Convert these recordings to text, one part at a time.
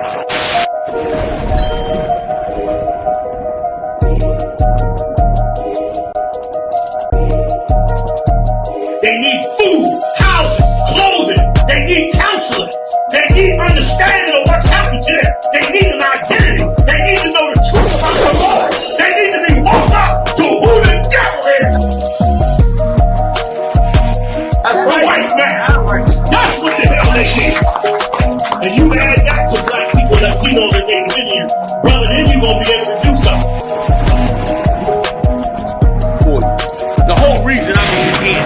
They need food, housing, clothing. They need counseling. They need understanding of what's happened to them. They need an identity. They need to know the truth about the Lord. They need to be woke up to who the devil is. That's the white man. That's what the hell they need. And you add that to black people, Latinos, and Native Indians, brother, then you're going to be able to do something. The whole reason I'm here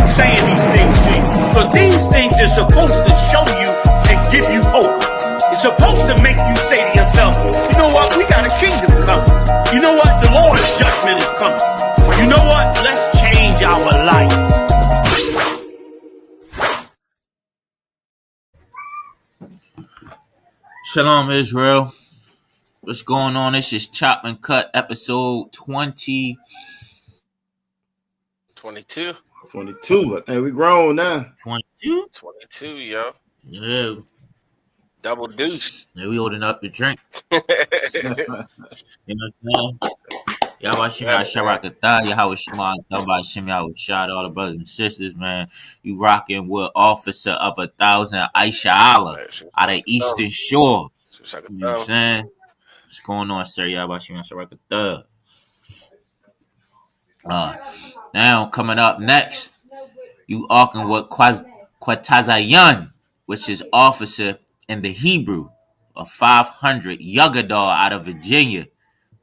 saying these things to you, because these things are supposed to show you and give you hope. It's supposed to make you say to yourself, you know what, we got a kingdom coming. You know what, the Lord's judgment is coming. You know what, let's change our life. Shalom, Israel. What's going on? This is Chop and Cut, episode 22. 22. I think we grown now. 22? 22, yo. Yeah. Double deuce. Yeah, we holding up the drink. You know what I'm saying? Y'all Shim Sharakatha, Yahweh Shema, Yahweh Shim Yahweh Shad, all the brothers and sisters, man. You rocking with Officer of 1,000, Aisha Allah, out of Eastern Shore. You know what I'm saying? What's going on, sir? Yahweh Shim Sharakatha. Now, coming up next, you arcing with Quatazayan, which is officer in the Hebrew of 500, Yugadar out of Virginia.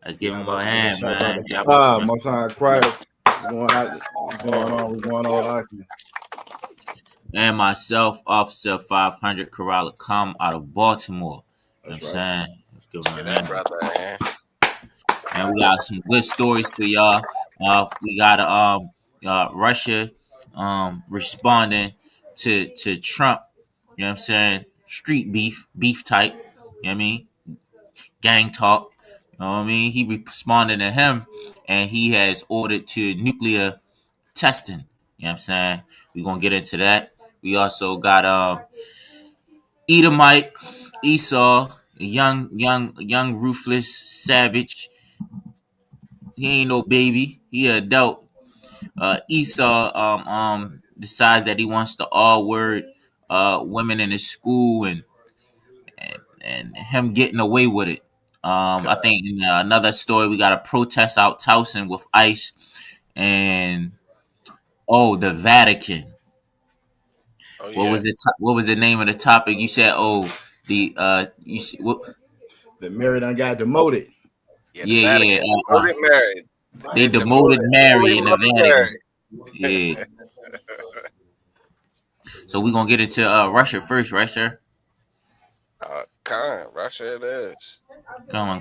Let's give him a hand, man. My son, quiet. What's going on? And myself, Officer 500, Corral Come out of Baltimore. You know what I'm saying? Let's give him a hand. Brother, man. And we got some good stories for y'all. We got Russia responding to Trump. You know what I'm saying? Street beef type. You know what I mean? Gang talk. You know what I mean? He responded to him, and he has ordered to nuclear testing. You know what I'm saying? We're gonna get into that. We also got Edomite, Esau, a young ruthless savage. He ain't no baby. He an adult. Esau decides that he wants to all word women in his school and him getting away with it. I think in another story we got a protest out Towson with ICE and the Vatican. Oh, What was it? What was the name of the topic? You said the Mary done got demoted. Yeah. Married. They demoted Mary in the Vatican. Yeah. So we're gonna get into Russia first, right, sir? Russia it is. Come on.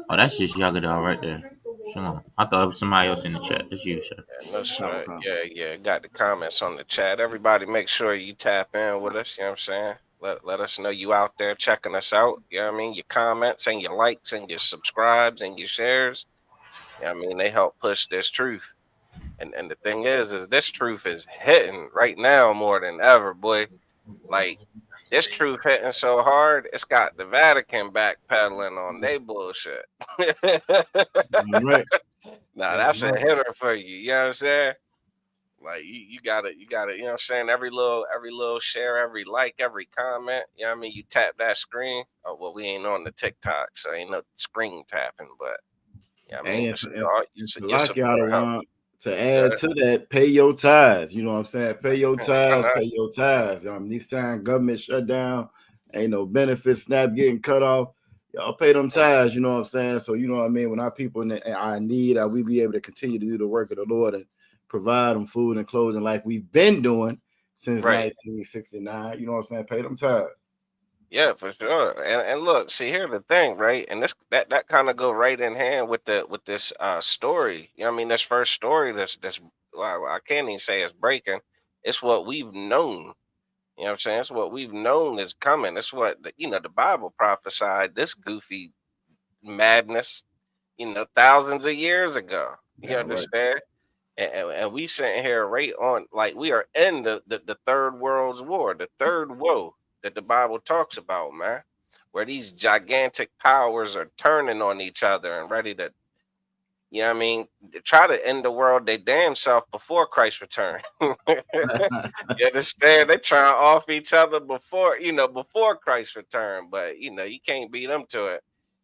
That's just Yagadal right there. Shalom. I thought it was somebody else in the chat. It's you, sir. Yeah, that's right. Yeah. Got the comments on the chat. Everybody make sure you tap in with us. You know what I'm saying? Let us know you out there checking us out. You know what I mean? Your comments and your likes and your subscribes and your shares. You know what I mean? They help push this truth. And the thing is this truth is hitting right now more than ever, boy. Like, this truth hitting so hard, it's got the Vatican backpedaling on their bullshit. Right. Nah, that's a hitter for you. You know what I'm saying? Like, you gotta, you know what I'm saying? Every little share, every like, every comment, you know what I mean? You tap that screen. Oh, well, we ain't on the TikTok, so ain't no screen tapping, but yeah, I mean, to add to that, pay your tithes. You know what I'm saying? Pay your tithes, These time government shut down, ain't no benefits, SNAP getting cut off. Y'all pay them tithes, you know what I'm saying? So, you know what I mean? When our people in our need, we be able to continue to do the work of the Lord and provide them food and clothing like we've been doing since 1969. You know what I'm saying? Pay them tithes. Yeah, for sure. And look, see, here's the thing, right? And this that kind of go right in hand with this story. You know what I mean? This first story, this well, I can't even say it's breaking. It's what we've known. You know what I'm saying? It's what we've known is coming. It's what the Bible prophesied this goofy madness, thousands of years ago. You understand? And we sitting here right on, like we are in the third world's war, the third woe that the Bible talks about, man, where these gigantic powers are turning on each other and ready to, you know what I mean, try to end the world they damn self before Christ's return. You understand? They trying off each other before, before Christ's return, but you can't beat them to it.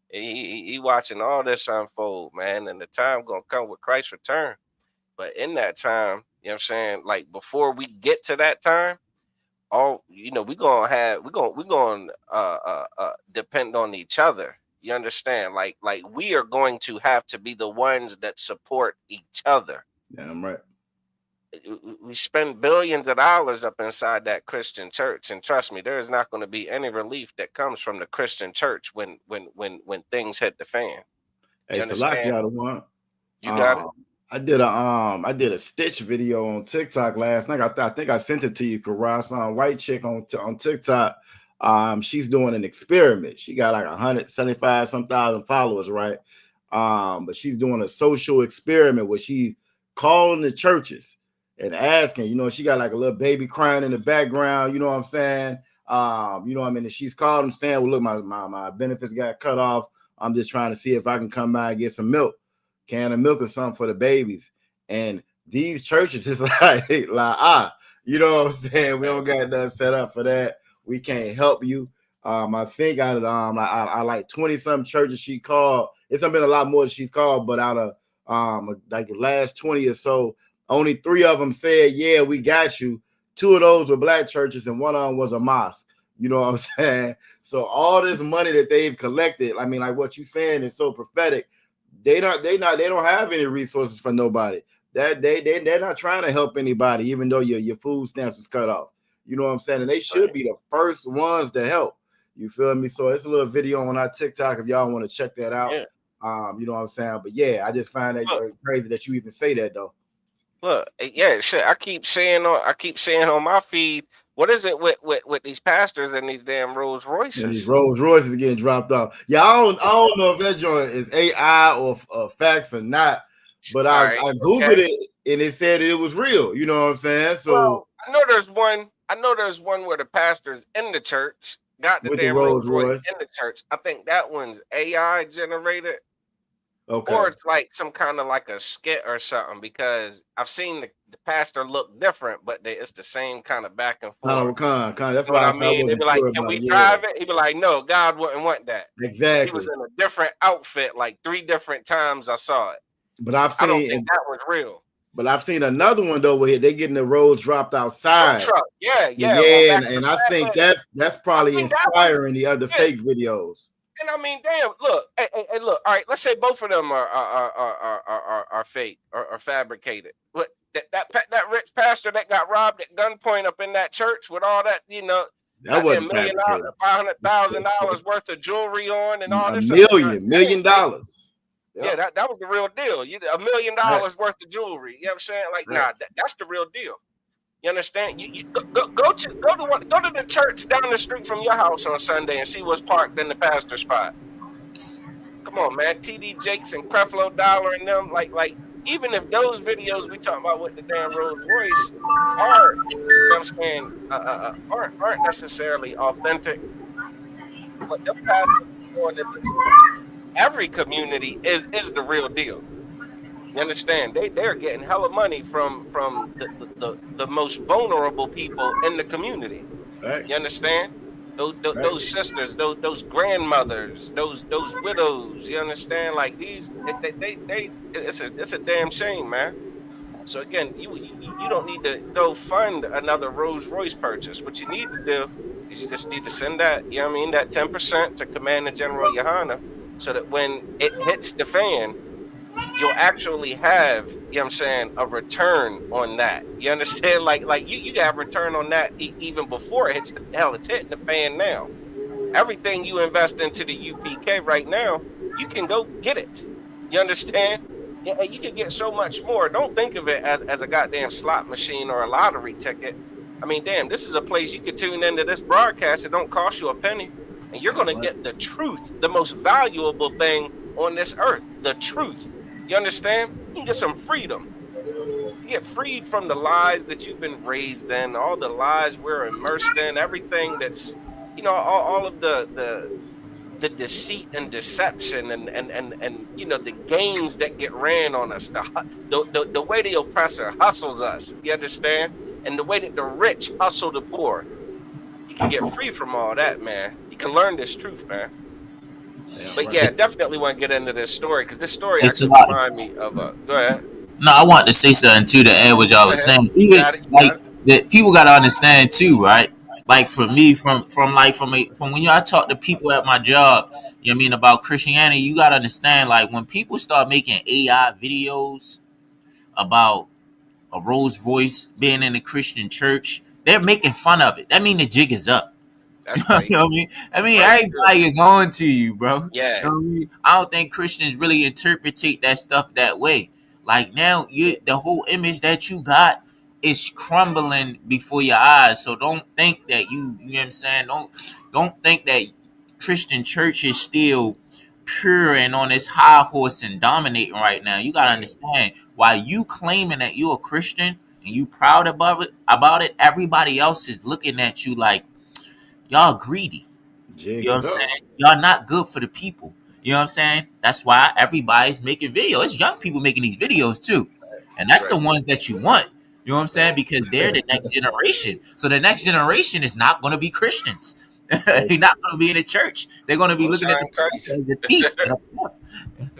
He watching all this unfold, man, and the time gonna come with Christ's return. But in that time, you know what I'm saying? Like before we get to that time, all we're gonna depend on each other. You understand? Like we are going to have to be the ones that support each other. Yeah, I'm right. We spend billions of dollars up inside that Christian church, and trust me, there is not going to be any relief that comes from the Christian church when things hit the fan. Hey, Salaki, one. You got it. I did a Stitch video on TikTok last night. I think I sent it to you, Karas. White chick on TikTok. She's doing an experiment. She got like 175 some thousand followers, right? But she's doing a social experiment where she's calling the churches and asking, she got like a little baby crying in the background, you know what I'm saying? And she's called them saying, well, look, my benefits got cut off. I'm just trying to see if I can come by and get some milk, can of milk or something for the babies. And these churches is like, you know what I'm saying? We don't got nothing set up for that. We can't help you. I think out of I like 20 some churches she called. It's been a lot more than she's called, but out of like the last 20 or so, only 3 of them said, yeah, we got you. 2 of those were black churches and one of them was a mosque. You know what I'm saying? So all this money that they've collected, I mean, like what you're saying is so prophetic. They don't have any resources for nobody. They're not trying to help anybody, even though your food stamps is cut off. You know what I'm saying? And they should be the first ones to help. You feel me? So it's a little video on our TikTok if y'all want to check that out. Yeah. You know what I'm saying? But yeah, I just find that crazy that you even say that though. Look, yeah, shit. I keep saying on my feed, what is it with these pastors and these damn Rolls Royces? And these Rolls Royces getting dropped off. Yeah, I don't know if that joint is AI or facts or not, but I Googled it and it said it was real. You know what I'm saying? So well, I know there's one where the pastors in the church got the damn Rolls Royce in the church. I think that one's AI generated. Okay. Or it's like some kind of like a skit or something, because I've seen the pastor look different, but it's the same kind of back and forth. That's what I mean. They'd be like, can we drive it? He'd be like, no, God wouldn't want that. Exactly. He was in a different outfit like 3 different times I saw it. But I don't think that was real. But I've seen another one though where they're getting the roads dropped outside. Yeah. And I think that's probably inspiring the other fake videos. And I mean, damn, look, hey, look, all right, let's say both of them are fake or fabricated. But that rich pastor that got robbed at gunpoint up in that church with all that, that wasn't $1 million, $500,000 worth of jewelry on and all this. $1 million. Yeah, that was the real deal. $1 million worth of jewelry. You know what I'm saying? Like, nah, that's the real deal. You understand? You go to the church down the street from your house on Sunday and see what's parked in the pastor's spot. Come on, man. TD Jakes and Creflo Dollar and them, like even if those videos we talking about with the damn Rolls Royce are, you know what I'm saying, aren't necessarily authentic, but the pastor, every community is the real deal. You understand? They're getting hella money from the most vulnerable people in the community. Right. You understand? Those sisters, those grandmothers, those widows. You understand? Like these, it's a damn shame, man. So again, you don't need to go fund another Rolls Royce purchase. What you need to do is you just need to send that, you know what I mean, that 10% to Commander General Yohana, so that when it hits the fan, you'll actually have, you know what I'm saying, a return on that. You understand? Like you got a return on that even before it hits it's hitting the fan now. Everything you invest into the UPK right now, you can go get it. You understand? Yeah, you can get so much more. Don't think of it as a goddamn slot machine or a lottery ticket. I mean, damn, this is a place you could tune into this broadcast. It don't cost you a penny. And you're going to get the truth, the most valuable thing on this earth, the truth. You understand? You can get some freedom. get freed from the lies that you've been raised in, all the lies we're immersed in, everything that's, all of the deceit and deception and the games that get ran on us, the way the oppressor hustles us, you understand, and the way that the rich hustle the poor. You can get free from all that, man. You can learn this truth, man. But yeah, definitely want to get into this story, because this story It's a actually lot. remind me of a. Go ahead. No, I want to say something too to add what y'all Go was ahead. saying. You Even got it. You like got it. that, people got to understand too, right? Like for me, from when I talk to people at my job, you know what I mean, about Christianity, you got to understand, like when people start making AI videos about a Rolls Royce being in a Christian church, they're making fun of it. That means the jig is up. That's You right. know what I mean? Right. Everybody is on to you, bro. You know Yeah. what I mean? I don't think Christians really interpretate that stuff that way. Like now, the whole image that you got is crumbling before your eyes. So don't think that you know what I'm saying? Don't think that Christian church is still pure and on this high horse and dominating right now. You gotta understand, while you claiming that you're a Christian and you proud about it, everybody else is looking at you like y'all greedy. Jig You know what I'm is up. saying? Y'all not good for the people. You know what I'm saying? That's why everybody's making videos. It's young people making these videos too. And that's the Right. ones that you want. You know what I'm saying? Because they're the next generation. So the next generation is not going to be Christians. They're not going to be in the church. They're going to be Most looking at time Christ. the thief.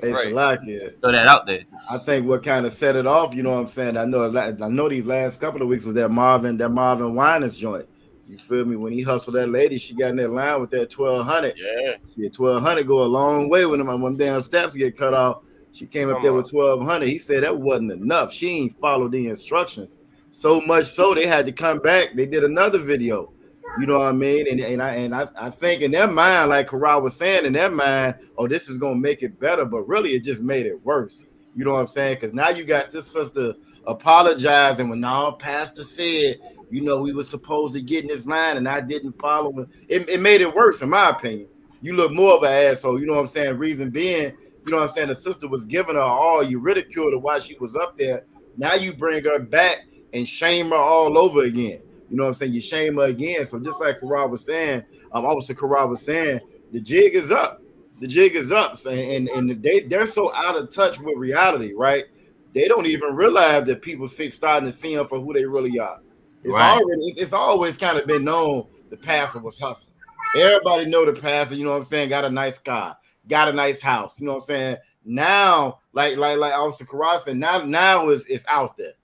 Hey, Right. Salakia. Throw that out there. I think what kind of set it off, you know what I'm saying? I know these last couple of weeks was that Marvin Winans joint. You feel me? When he hustled that lady, she got in that line with that 1200. Yeah. She had 1200 go a long way when them damn steps get cut off. She came up Come there on. with 1200. He said that wasn't enough. She ain't followed the instructions. So much so they had to come back. They did another video. You know what I mean? And I think in their mind, like Karan was saying, in their mind, oh, this is gonna make it better, but really it just made it worse. You know what I'm saying? Because now you got this sister apologizing when our pastor said, you know, we were supposed to get in this line and I didn't follow it. It made it worse, in my opinion. You look more of an asshole. You know what I'm saying? Reason being, you know what I'm saying? The sister was giving her all. You ridiculed her while she was up there. Now you bring her back and shame her all over again. You know what I'm saying? You shame her again. So just like Karan was saying, Officer Karan was saying, the jig is up. The jig is up. So, and they're so out of touch with reality, right? They don't even realize that people starting to see them for who they really are. It's always kind of been known the pastor was hustling. Everybody know the pastor, you know what I'm saying, got a nice car, got a nice house, you know what I'm saying? Now, like Officer Karan said, now it's out there.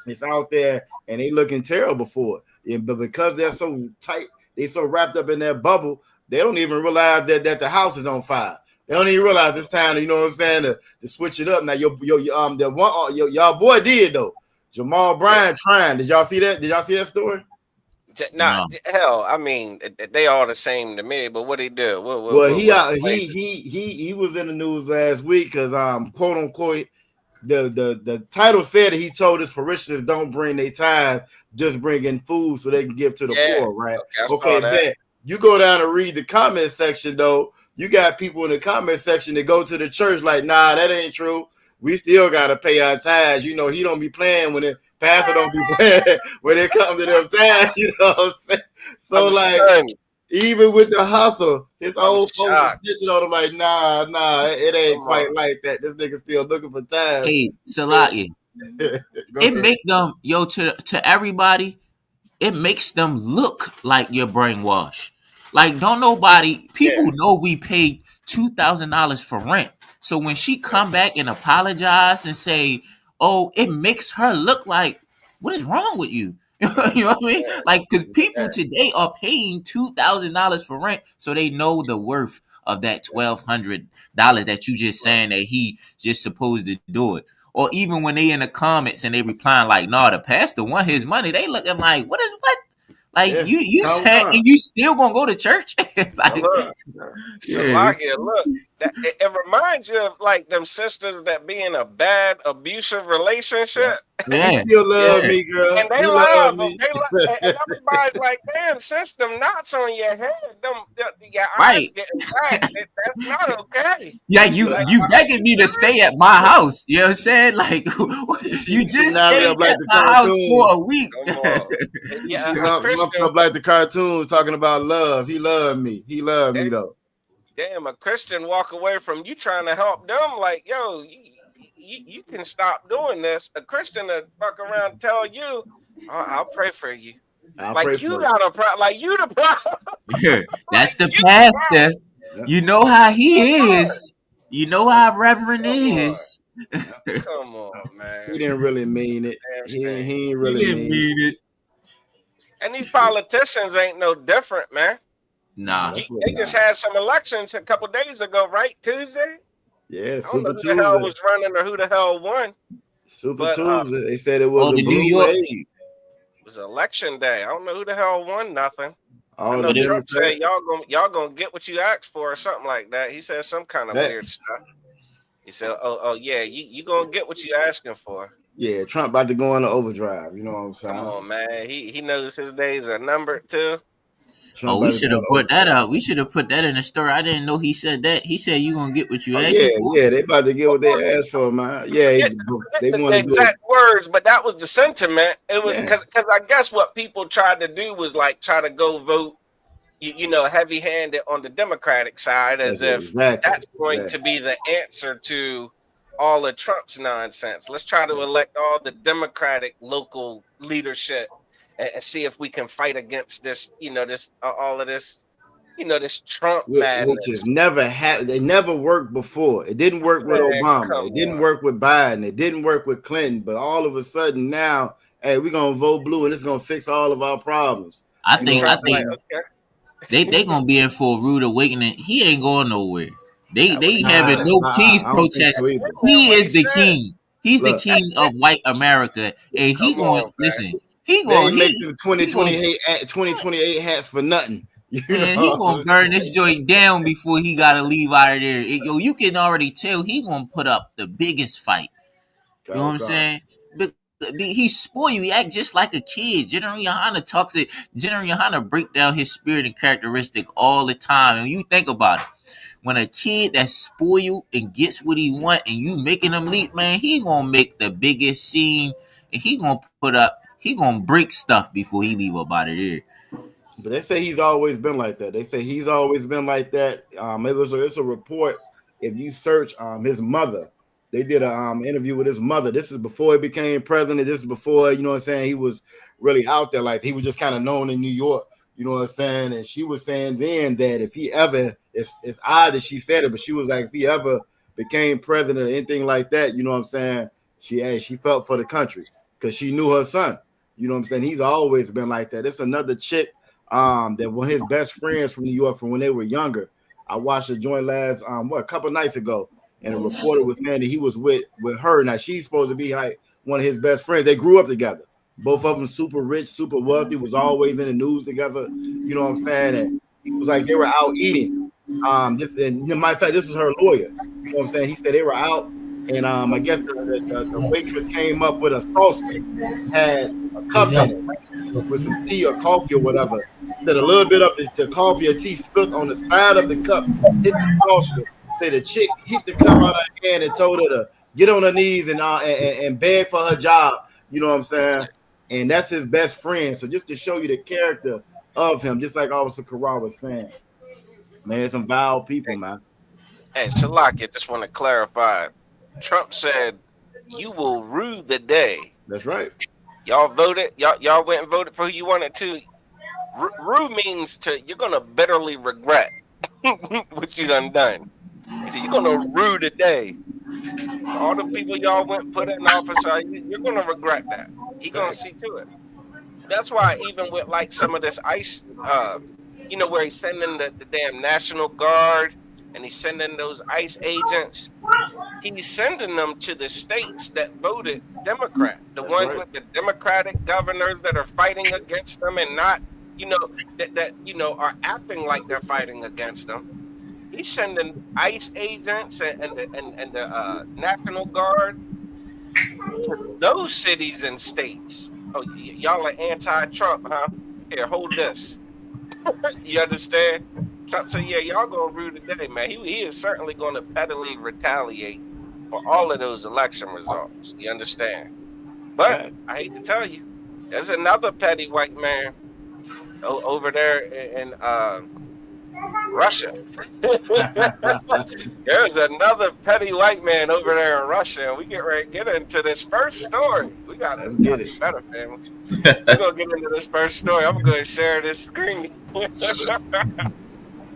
It's out there and they looking terrible for it. Yeah, but because they're so tight, they so wrapped up in their bubble, they don't even realize that the house is on fire. They don't even realize it's time to, you know what I'm saying, to switch it up. Now your y'all boy did though. Jamal Bryant trying. Did y'all see that? Did y'all see that story? Nah, hell, I mean, they all the same to me. But what he do? He was in the news last week because quote unquote the title said that he told his parishioners don't bring their tithes, just bring in food so they can give to the poor, right? Okay, then you go down and read the comment section though. You got people in the comment section that go to the church like, nah, that ain't true. We still gotta pay our tithes. You know, he don't be playing when it pastor don't be playing when it comes to them tithes. You know what I'm saying? So even with the hustle, his old folks snitching on him like, nah, it ain't quite like that. This nigga still looking for tithes. Hey, Salakia. It make them to everybody. It makes them look like you're brainwashed. Like don't nobody people know we paid $2,000 for rent. So when she come back and apologize and say, "Oh," it makes her look like, what is wrong with you? You know what I mean? Like, because people today are paying $2,000 for rent, so they know the worth of that $1,200 that you just saying that he just supposed to do it. Or even when they in the comments and they replying like, "No, the pastor want his money," they looking like, what? Like you said, and you still gonna go to church? Like, look, it reminds you of like them sisters that be in a bad abusive relationship. Yeah, You still love yeah. me, girl. And they You love love them. me. And everybody's like, damn, since them knots on your head, your eyes Right. getting back, that's not okay. Yeah, Like, you are begging you me to serious? stay at my house. You know what I'm saying? Like you She just knotted stayed up like at the my house cartoon. for a week. Come on. Yeah, She a humped Christian, up like the cartoon talking about love. He loved me. He loved me though. damn, a Christian walk away from you trying to help them, like, yo, you can stop doing this. A Christian that fuck around tell you, oh, I'll pray for you. I'll pray Like you for you. got a problem. Like you the problem. That's Like the you the pastor. Yeah. You know how he problem. is. You know how Reverend Come on. is. Come on, man. He didn't really mean it. Damn He shame. ain't He really didn't mean it. mean it. And these politicians ain't no different, man. Nah. That's what They just had some elections a couple days ago, right? Tuesday. Yeah, I don't Super know who the hell Tuesday. was running or who the hell won. Super But Tuesday. They said it was Oh, a the New blue York. wave. it was election day. I don't know who the hell won nothing. I All know the Trump Democrats. said y'all gonna get what you asked for or something like that. He said some kind of weird Facts. stuff. He said, "Oh yeah, you gonna get what you asking for." Yeah, Trump about to go into overdrive. You know what I'm saying? Come on, man. He knows his days are numbered too. Trump Oh, we about to should go have into put that overdrive. up. We should have put that in the story. I didn't know he said that. He said you gonna get what you Oh, asking for. yeah, they about to get what they asked for, man. Yeah, Forget they the want to do it. exact words, but that was the sentiment. It was Yeah. because I guess what people tried to do was like try to go vote, you know, heavy-handed on the Democratic side, as if Exactly. that's going to be the answer to all of Trump's nonsense. Let's try to elect all the Democratic local leadership and see if we can fight against this, you know, this all of this, you know, this Trump Which madness. has never had. They never worked before. It didn't work with Man, Obama. come It didn't on. work with Biden. It didn't work with Clinton. But all of a sudden now, hey, we're gonna vote blue, and it's gonna fix all of our problems. I And think Trump's like, okay. they gonna be in for a rude awakening. He ain't going nowhere. They That's what he having said. no peace I don't think protest. so either. He What he is the said. king. He's the Look, king of white America, and he Come going on, man. listen. He they going ain't making the he gonna 2028 hats for nothing. You man, know he what gonna I'm burn saying? this joint down before he gotta leave out of there. Yo, you can already tell he gonna put up the biggest fight. You know what I'm saying? But he spoil you. He act just like a kid. General Yohana talks it. General Yohana break down his spirit and characteristic all the time. And you think about it. When a kid that's spoiled and gets what he want and you making him leap, man, he gonna make the biggest scene and he gonna break stuff before he leave up out of there. But they say he's always been like that. They say he's always been like that. It's a report. If you search his mother, they did a interview with his mother. This is before he became president. This is before, you know what I'm saying, he was really out there. Like he was just kind of known in New York, you know what I'm saying? And she was saying then that if he ever, it's odd that she said it, but she was like, if he ever became president or anything like that, you know what I'm saying, she felt for the country because she knew her son. You know what I'm saying? He's always been like that. It's another chick that one of his best friends from New York from when they were younger. I watched a joint last a couple nights ago, and a reporter was saying that he was with her. Now she's supposed to be like one of his best friends. They grew up together. Both of them super rich, super wealthy, was always in the news together. You know what I'm saying? And it was like they were out eating. This and matter of fact, this was her lawyer. You know what I'm saying? He said they were out, and I guess the waitress came up with a saucer, had a cup in it with some tea or coffee or whatever. Said a little bit of the coffee or tea spilled on the side of the cup, hit the saucer. Said the chick hit the cup out of her hand and told her to get on her knees and beg for her job. You know what I'm saying? And that's his best friend. So just to show you the character of him, just like Officer Corral was saying, man, some vile people, man. Hey, Salaki, just want to clarify. Trump said, "You will rue the day." That's right. Y'all voted. Y'all went and voted for who you wanted to. Rue means you're gonna bitterly regret what you done. He said, "You're gonna rue the day." All the people y'all went and put in office, you're gonna regret that. He gonna see to it. That's why even with like some of this ICE, you know, where he's sending the damn National Guard and he's sending those ICE agents, he's sending them to the states that voted Democrat, the That's ones right. with the Democratic governors that are fighting against them and not, you know, that you know are acting like they're fighting against them. He's sending ICE agents and the National Guard to those cities and states. Oh, y'all are anti-Trump, huh? Here, hold this. You understand? Trump said, yeah, y'all gonna rue today, man. He is certainly going to pettily retaliate for all of those election results. You understand? But I hate to tell you, there's another petty white man over there in Russia. There's another petty white man over there in Russia, and we get ready to get into this first story. We got to get it better, family. We're gonna get into this first story. I'm gonna share this screen.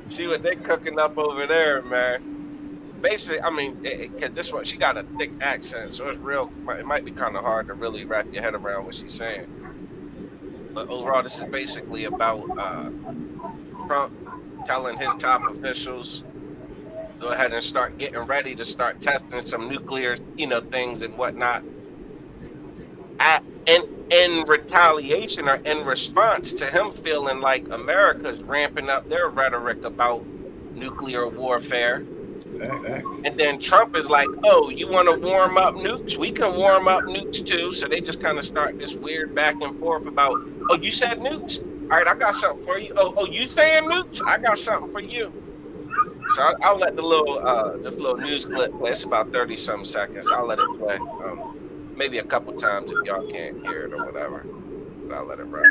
See what they cooking up over there, man. Basically, I mean, because this one, she got a thick accent, so it's real. It might be kind of hard to really wrap your head around what she's saying. But overall, this is basically about Trump telling his top officials go ahead and start getting ready to start testing some nuclear, things and whatnot. In retaliation or in response to him feeling like America's ramping up their rhetoric about nuclear warfare. And then Trump is like, oh, you want to warm up nukes? We can warm up nukes too. So they just kind of start this weird back and forth about, oh, you said nukes? All right, I got something for you. Oh, you saying nukes? I got something for you. So I'll let this little news clip play. It's about 30-some seconds. I'll let it play. Maybe a couple times if y'all can't hear it or whatever. But I'll let it run.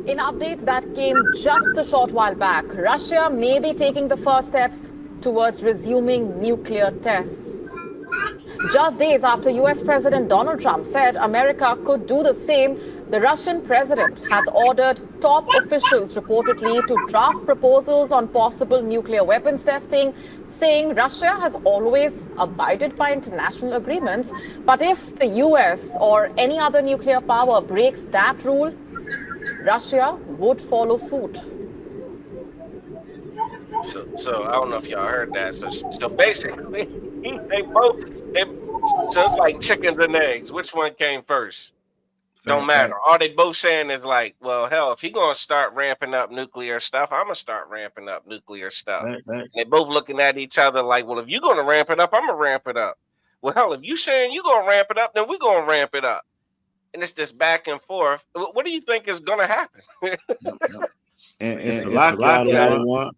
In updates that came just a short while back, Russia may be taking the first steps towards resuming nuclear tests. Just days after US President Donald Trump said America could do the same, the Russian president has ordered top officials reportedly to draft proposals on possible nuclear weapons testing, saying Russia has always abided by international agreements. But if the US or any other nuclear power breaks that rule, Russia would follow suit. So I don't know if y'all heard that. So basically, so it's like chickens and eggs. Which one came first? Don't matter. All they both saying is like, well, hell, if he gonna start ramping up nuclear stuff, I'm gonna start ramping up nuclear stuff. Right. And they both looking at each other like, well, if you're gonna ramp it up, I'm gonna ramp it up. Well, hell, if you saying you gonna ramp it up, then we gonna ramp it up. And it's just back and forth. What do you think is gonna happen? And it's a lot of one.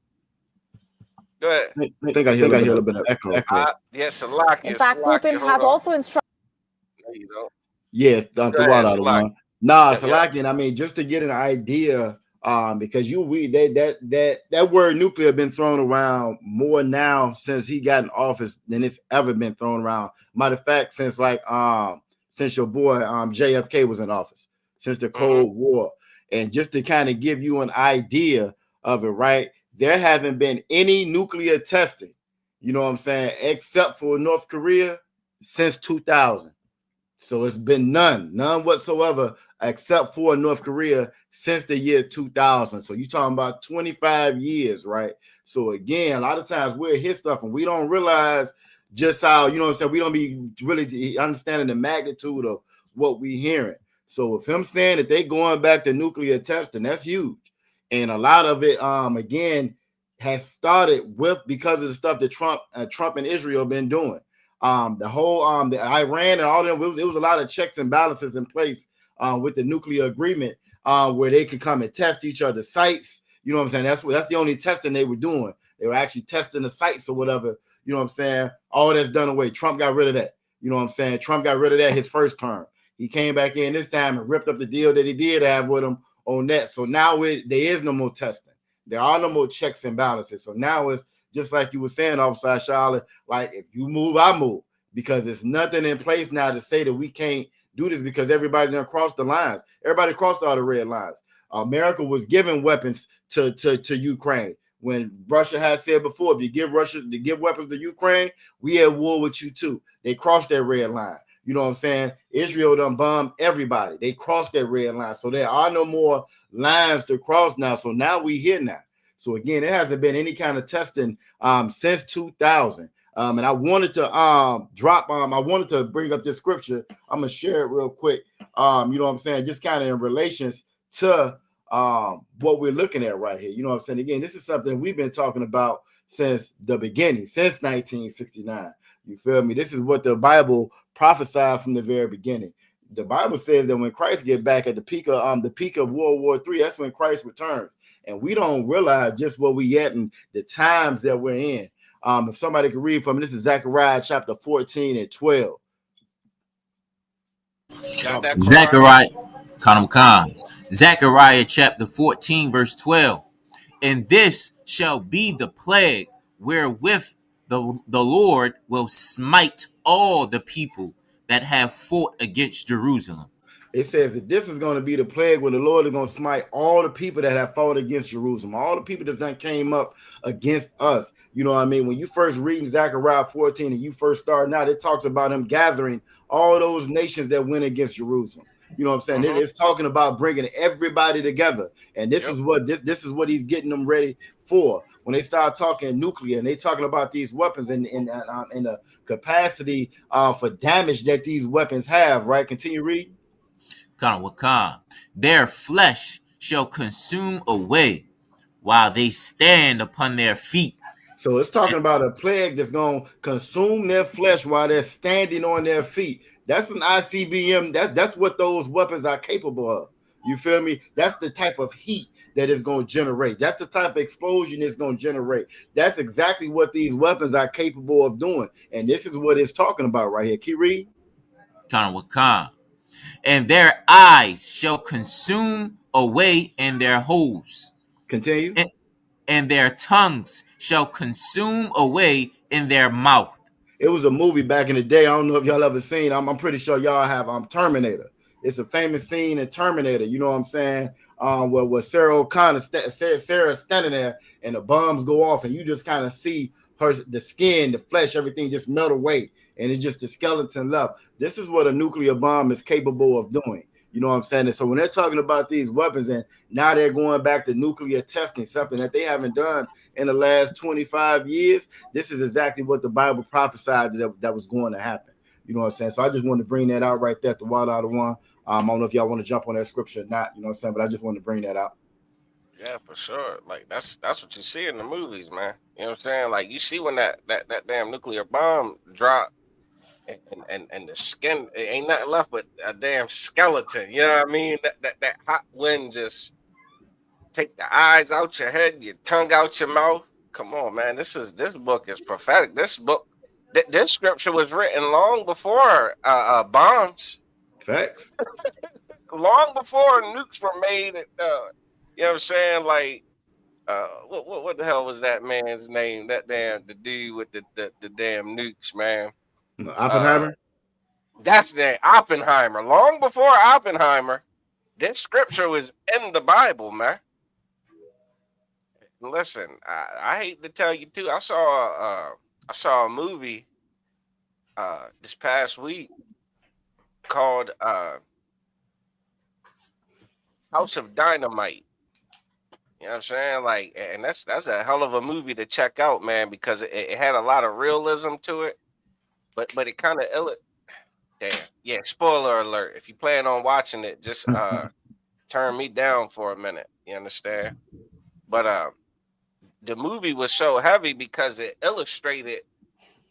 Go ahead. I think I hear a little bit of echo. Yes, a lot. In fact, Putin has also instructed. No, you don't. Yeah, Salakian. I mean, just to get an idea, because that word nuclear been thrown around more now since he got in office than it's ever been thrown around. Matter of fact, since your boy JFK was in office, since the Cold War, and just to kind of give you an idea of it, right? There haven't been any nuclear testing, you know what I'm saying, except for North Korea since 2000. So it's been none whatsoever, except for North Korea since the year 2000. So you're talking about 25 years, right? So again, a lot of times we'll hear stuff and we don't realize just how, you know what I'm saying, we don't be really understanding the magnitude of what we hearing. So if him saying that they going back to nuclear testing, that's huge. And a lot of it, again, has started because of the stuff that Trump and Israel been doing. The whole the Iran and all them, it was a lot of checks and balances in place with the nuclear agreement where they could come and test each other's sites. You know what I'm saying? That's the only testing they were doing. They were actually testing the sites or whatever. You know what I'm saying? All that's done away. Trump got rid of that. You know what I'm saying? Trump got rid of that his first term. He came back in this time and ripped up the deal that he did have with him on that. So now there is no more testing. There are no more checks and balances. So now it's just like you were saying, Officer Charlotte, like if you move, I move, because there's nothing in place now to say that we can't do this because everybody done crossed the lines. Everybody crossed all the red lines. America was giving weapons to Ukraine. When Russia has said before, if you give weapons to Ukraine, we at war with you too. They crossed that red line. You know what I'm saying? Israel done bombed everybody. They crossed that red line. So there are no more lines to cross now. So now we here now. So again, there hasn't been any kind of testing since 2000. And I wanted to I wanted to bring up this scripture. I'm going to share it real quick. You know what I'm saying? Just kind of in relations to what we're looking at right here. You know what I'm saying? Again, this is something we've been talking about since the beginning, since 1969. You feel me? This is what the Bible prophesied from the very beginning. The Bible says that when Christ get back at the peak of World War III, that's when Christ returns. And we don't realize just where we at and the times that we're in. If somebody could read from me, this is Zechariah chapter 14 and 12. Got that, Zechariah chapter 14, verse 12. And this shall be the plague wherewith the Lord will smite all the people that have fought against Jerusalem. It says that this is going to be the plague where the Lord is going to smite all the people that have fought against Jerusalem, all the people that done came up against us. You know what I mean? When you first reading Zechariah 14 and you first starting out, it talks about him gathering all those nations that went against Jerusalem. You know what I'm saying? It's talking about bringing everybody together, and this is what this is what he's getting them ready for. When they start talking nuclear and they talking about these weapons and the capacity for damage that these weapons have, right? Continue reading. Their flesh shall consume away while they stand upon their feet. So it's talking about a plague that's going to consume their flesh while they're standing on their feet. That's an ICBM. That's what those weapons are capable of. You feel me? That's the type of heat that is going to generate. That's the type of explosion it's going to generate. That's exactly what these weapons are capable of doing. And this is what it's talking about right here. Keep reading. And their eyes shall consume away in their holes. Continue. And their tongues shall consume away in their mouth. It was a movie back in the day. I don't know if y'all ever seen. I'm pretty sure y'all have. Terminator. It's a famous scene in Terminator. You know what I'm saying? Where Sarah O'Connor, Sarah standing there, and the bombs go off, and you just kind of see the skin, the flesh, everything just melt away, and it's just the skeleton left. This is what a nuclear bomb is capable of doing. You know what I'm saying? And so when they're talking about these weapons, and now they're going back to nuclear testing, something that they haven't done in the last 25 years, this is exactly what the Bible prophesied that was going to happen. You know what I'm saying? So I just wanted to bring that out right there at the Wild Out of One. I don't know if y'all want to jump on that scripture or not, you know what I'm saying? But I just wanted to bring that out. Yeah, for sure. Like that's what you see in the movies, man. You know what I'm saying? Like you see when that damn nuclear bomb drop, and the skin, it ain't nothing left but a damn skeleton. You know what I mean? That hot wind just take the eyes out your head, your tongue out your mouth. Come on, man. This book is prophetic. This scripture was written long before bombs. Facts. Long before nukes were made. You know what I'm saying? Like, what the hell was that man's name? The dude with the damn nukes, man. Oppenheimer. That's the name, Oppenheimer. Long before Oppenheimer, this scripture was in the Bible, man. Listen, I hate to tell you too. I saw a movie this past week called House of Dynamite. You know what I'm saying? Like, and that's a hell of a movie to check out, man, because it had a lot of realism to it, but it kind of spoiler alert. If you plan on watching it, just turn me down for a minute. You understand? But the movie was so heavy because it illustrated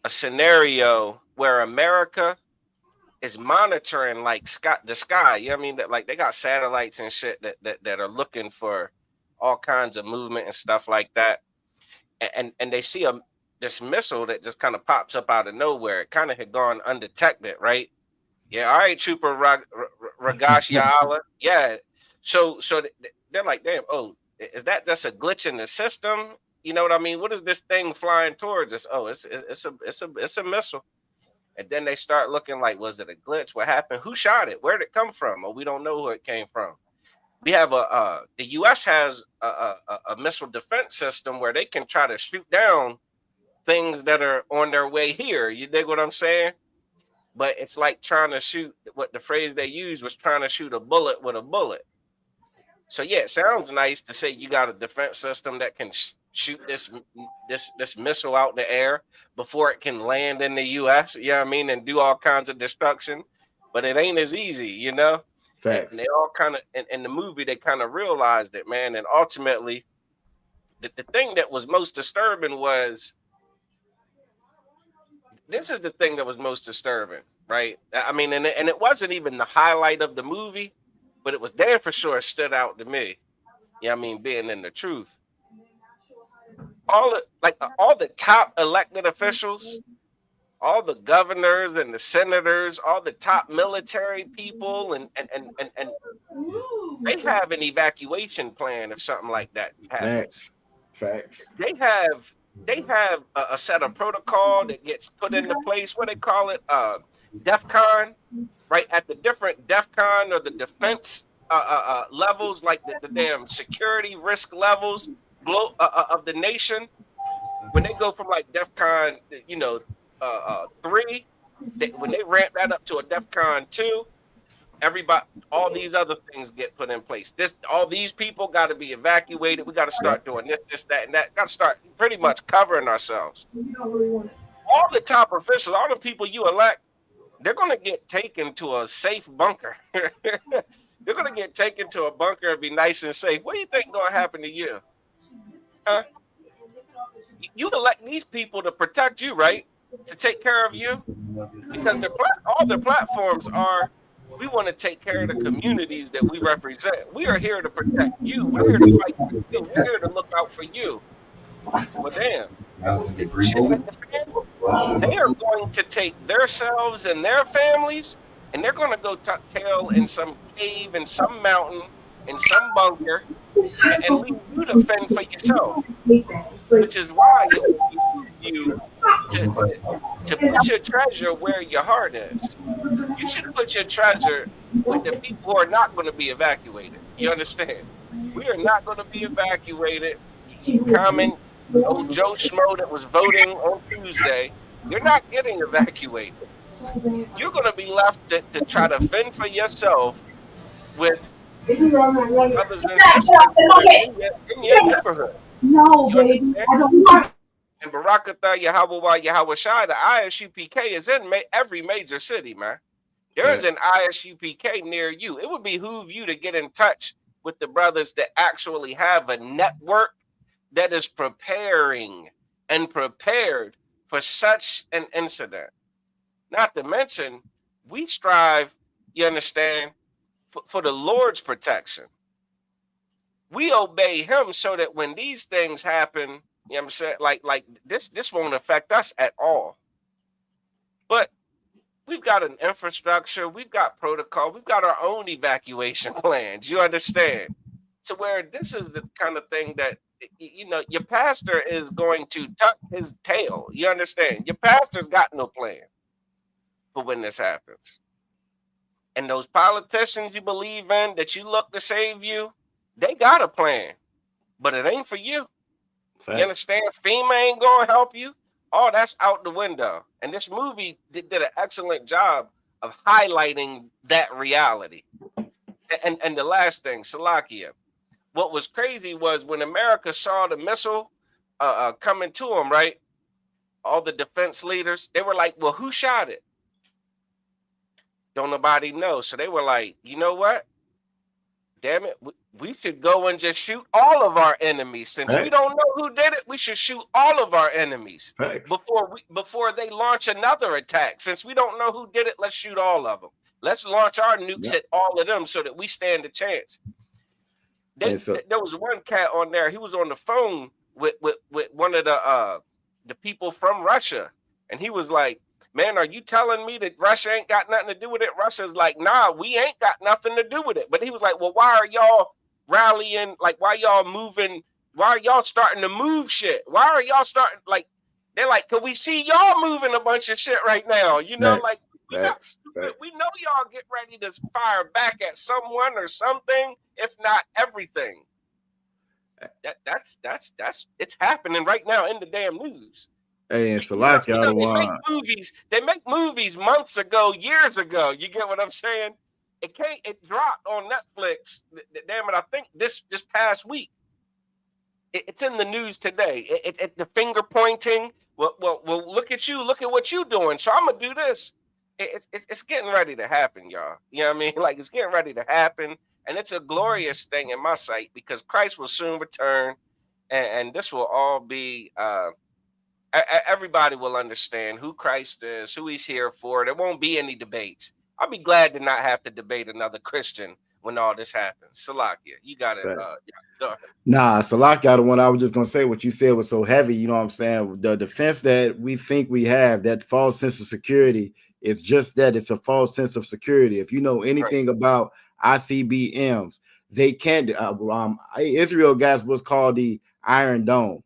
a scenario where America is monitoring like the sky. You know what I mean? That like they got satellites and shit that are looking for all kinds of movement and stuff like that. And they see this missile that just kind of pops up out of nowhere. It kind of had gone undetected, right? Yeah, all right, Trooper Ragashiala. Yeah. So they're like, damn, oh, is that just a glitch in the system? You know what I mean? What is this thing flying towards us? Oh, it's a missile. And then they start looking like, was it a glitch? What happened? Who shot it? Where did it come from? Oh, we don't know who it came from. We have the U.S. has a missile defense system where they can try to shoot down things that are on their way here. You dig what I'm saying? But it's like trying to shoot, what the phrase they used was trying to shoot a bullet with a bullet. So yeah, it sounds nice to say you got a defense system that can shoot this missile out in the air before it can land in the U.S. You know what I mean, and do all kinds of destruction. But it ain't as easy, you know. Facts. And they all kind of in the movie they kind of realized it, man. And ultimately, the thing that was most disturbing was, this is the thing that was most disturbing, right? I mean, and it wasn't even the highlight of the movie, but it was damn for sure stood out to me. Yeah, I mean, being in the truth. All the top elected officials, all the governors and the senators, all the top military people, and they have an evacuation plan if something like that happens. Facts. They have a set of protocol that gets put into place. What they call it, DEFCON, right? At the different DEFCON or the defense levels, like the damn security risk levels of the nation. When they go from like DEFCON, 3, when they ramp that up to a DEFCON 2, everybody, all these other things get put in place. All these people got to be evacuated. We got to start doing this, that, and that. Got to start pretty much covering ourselves. All the top officials, all the people you elect, they're going to get taken to a safe bunker. They're going to get taken to a bunker and be nice and safe. What do you think going to happen to you? Huh? You elect these people to protect you, right? To take care of you, because all their platforms are, we want to take care of the communities that we represent. We are here to protect you. We're here to fight for you. We're here to look out for you. Well, damn. They are going to take themselves and their families, and they're going to go tail in some cave, in some mountain, in some bunker, and leave you to fend for yourself. Which is why you to put your treasure where your heart is. You should put your treasure with the people who are not going to be evacuated. You understand? We are not going to be evacuated. Common old Joe Schmo that was voting on Tuesday, you're not getting evacuated. You're going to be left to try to fend for yourself with brothers and sisters in your neighborhood. No, baby, I don't want. And Barakatha Yahweh Shai, the ISUPK is in every major city, man. There is an ISUPK near you. It would behoove you to get in touch with the brothers that actually have a network that is preparing and prepared for such an incident. Not to mention, we strive, you understand, for the Lord's protection. We obey him so that when these things happen, you know what I'm saying, like this won't affect us at all. But we've got an infrastructure, we've got protocol, we've got our own evacuation plans. You understand? To where this is the kind of thing that, your pastor is going to tuck his tail. You understand? Your pastor's got no plan for when this happens. And those politicians you believe in that you look to save you, they got a plan, but it ain't for you. Fact. You understand? FEMA ain't going to help you. All that's out the window. And this movie did an excellent job of highlighting that reality. And the last thing, Salakia, what was crazy was when America saw the missile coming to them, right? All the defense leaders, they were like, well, who shot it? Don't nobody know. So they were like, you know what? Damn it, we should go and just shoot all of our enemies. Since we don't know who did it, we should shoot all of our enemies before they launch another attack. Since we don't know who did it, let's shoot all of them. Let's launch our nukes at all of them so that we stand a chance. There was one cat on there. He was on the phone with one of the people from Russia, and he was like, man, are you telling me that Russia ain't got nothing to do with it? Russia's like, nah, we ain't got nothing to do with it. But he was like, well, why are y'all rallying? Like, why y'all moving? Why are y'all starting to move shit? Why are y'all starting? Like, they're like, can we see y'all moving a bunch of shit right now? You know, like, we know y'all get ready to fire back at someone or something, if not everything. That's it's happening right now in the damn news. Hey, and Salakia, they make movies months ago, years ago. You get what I'm saying? It dropped on Netflix. Damn it, I think this past week. It's in the news today. It's the finger pointing. Well, look at you. Look at what you doing. So I'm gonna do this. It's getting ready to happen, y'all. You know what I mean? Like, it's getting ready to happen, and it's a glorious thing in my sight because Christ will soon return. and this will all be. Everybody will understand who Christ is, who He's here for. There won't be any debates. I'll be glad to not have to debate another Christian when all this happens. Salakia, you got it. Right. Go ahead. Nah, Salakia, the one I was just gonna say what you said was so heavy. You know what I'm saying? The defense that we think we have, that false sense of security, is just that. It's a false sense of security. If you know anything about ICBMs, they can't. Israel got what's called the Iron Dome,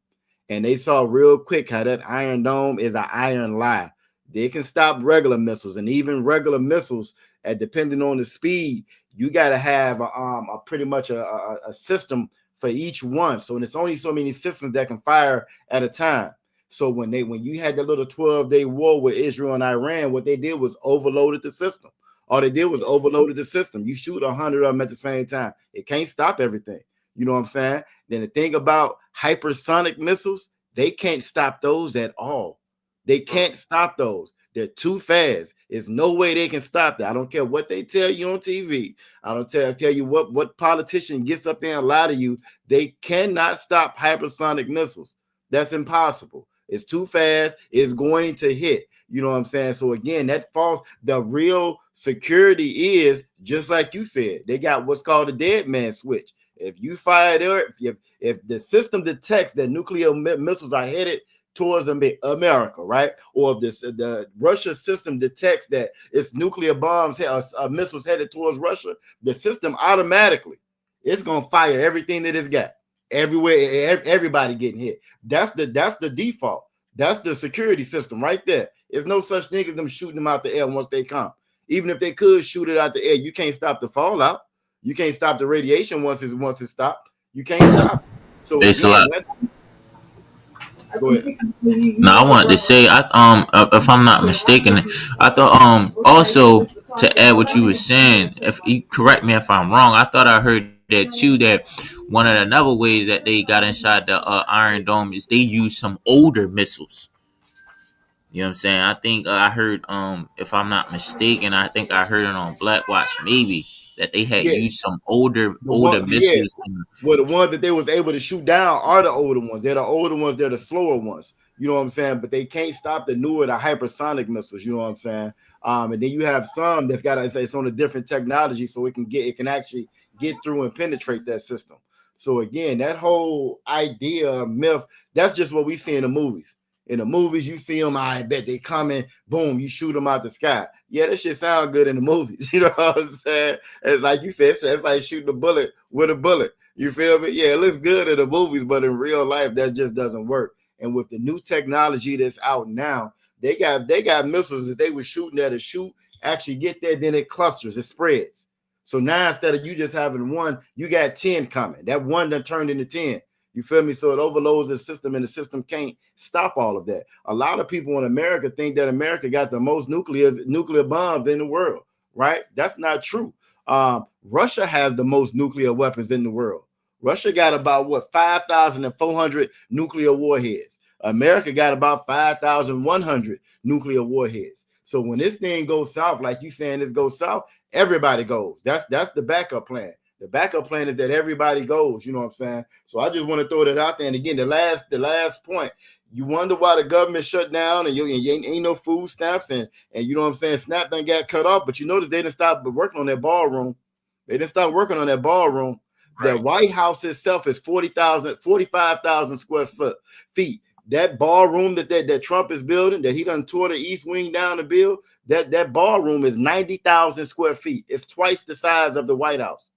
and they saw real quick how that Iron Dome is an iron lie. They can stop regular missiles, and even regular missiles, depending on the speed, you got to have a pretty much a system for each one. So there's only so many systems that can fire at a time. So when you had the little 12-day war with Israel and Iran, what they did was overloaded the system. All they did was overloaded the system. You shoot 100 of them at the same time. It can't stop everything. You know what I'm saying? Then the thing about hypersonic missiles, they can't stop those at all. They can't stop those. They're too fast. There's no way they can stop that. I don't care what they tell you on TV. I don't tell you what politician gets up there and lie to you. They cannot stop hypersonic missiles. That's impossible. It's too fast. It's going to hit. You know what I'm saying? So again, the real security is just like you said. They got what's called a dead man switch. If you fire there, if the system detects that nuclear missiles are headed towards America, right? Or if the Russia system detects that it's nuclear bombs, missiles headed towards Russia, the system automatically it's gonna fire everything that it's got everywhere. Everybody getting hit. That's the default. That's the security system right there. There's no such thing as them shooting them out the air once they come. Even if they could shoot it out the air, you can't stop the fallout. You can't stop the radiation once it's stopped. You can't stop. So again, go ahead. No, I wanted to say, if I'm not mistaken, I thought also to add what you were saying, if you correct me if I'm wrong, I thought I heard that too, that one of the another ways that they got inside the Iron Dome is they use some older missiles. You know what I'm saying? I think I heard, if I'm not mistaken, I think I heard it on Black Watch maybe, that they had used some older missiles. Well, the ones that they was able to shoot down are the older ones. They're the older ones. They're the slower ones. You know what I'm saying? But they can't stop the newer, the hypersonic missiles. You know what I'm saying? And then you have some that's got it's on a different technology, so it can actually get through and penetrate that system. So again, that whole idea, myth, that's just what we see in the movies. In the movies, you see them, I bet they coming, boom, you shoot them out the sky. Yeah, that shit sound good in the movies. You know what I'm saying? It's like you said, it's like shooting a bullet with a bullet. You feel me? Yeah, it looks good in the movies, but in real life, that just doesn't work. And with the new technology that's out now, they got missiles that they were shooting at a shoot, actually get there, then it clusters, it spreads. So now instead of you just having one, you got 10 coming. That one that turned into 10. You feel me? So it overloads the system, and the system can't stop all of that. A lot of people in America think that America got the most nuclear bombs in the world, right? That's not true. Russia has the most nuclear weapons in the world. Russia got about 5,400 nuclear warheads. America got about 5,100 nuclear warheads. So when this thing goes south, like you saying this goes south, everybody goes. That's the backup plan. The backup plan is that everybody goes, you know what I'm saying? So I just want to throw that out there. And again, the last point, you wonder why the government shut down and you ain't no food stamps and you know what I'm saying? SNAP done got cut off, but you notice they didn't stop working on that ballroom. They didn't stop working on that ballroom. Right. The White House itself is 45,000 square feet. That ballroom that Trump is building, that he done tore the East Wing down to build, that ballroom is 90,000 square feet. It's twice the size of the White House.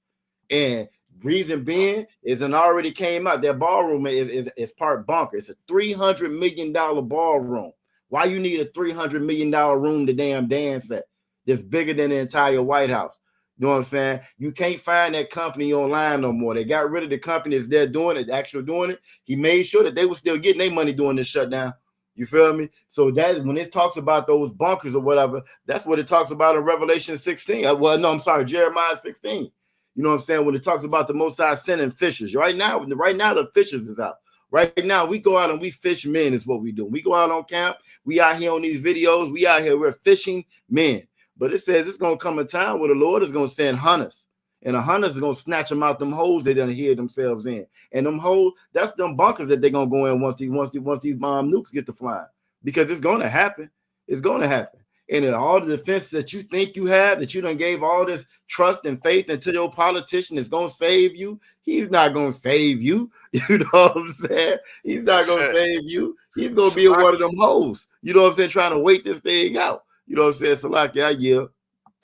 And reason being is it already came out. That ballroom is part bunker. It's a $300 million ballroom. Why you need a $300 million room to damn dance at? That's bigger than the entire White House. You know what I'm saying? You can't find that company online no more. They got rid of the companies that doing it, actually doing it. He made sure that they were still getting their money during this shutdown. You feel me? So that when it talks about those bunkers or whatever, that's what it talks about in Revelation 16. Well, no, I'm sorry, Jeremiah 16. You know what I'm saying? When it talks about the Most High sending fishers. Right now, the fishers is out. Right now, we go out and we fish men is what we do. We go out on camp. We out here on these videos. We out here, we're fishing men. But it says it's going to come a time where the Lord is going to send hunters. And the hunters are gonna snatch them out them holes they done hid themselves in. And them holes, that's them bunkers that they're gonna go in once these nukes get to flying. Because it's gonna happen. It's gonna happen. And in all the defense that you think you have, that you done gave all this trust and faith into your politician is gonna save you, he's not gonna save you. You know what I'm saying? He's not gonna save you. He's gonna be in one of them holes. You know what I'm saying? Trying to wait this thing out. You know what I'm saying? Salaki, I yield.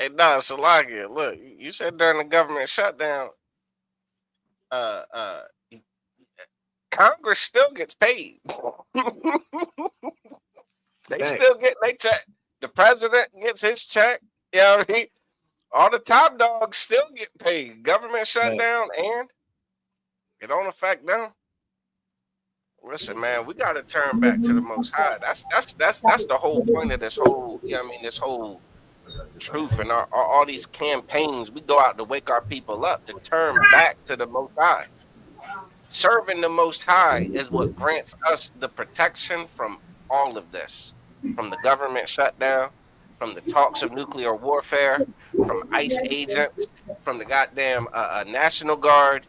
Hey, nah, Salakia, look, you said during the government shutdown, Congress still gets paid. They still get their check. The president gets his check. You know what I mean? All the top dogs still get paid. Government shutdown, and it don't affect them. Listen, man, we got to turn back to the Most High. That's the whole point of this whole, you know what I mean, this whole truth and all these campaigns. We go out to wake our people up to turn back to the Most High. Serving the Most High is what grants us the protection from all of this, from the government shutdown, from the talks of nuclear warfare, from ICE agents, from the goddamn National Guard,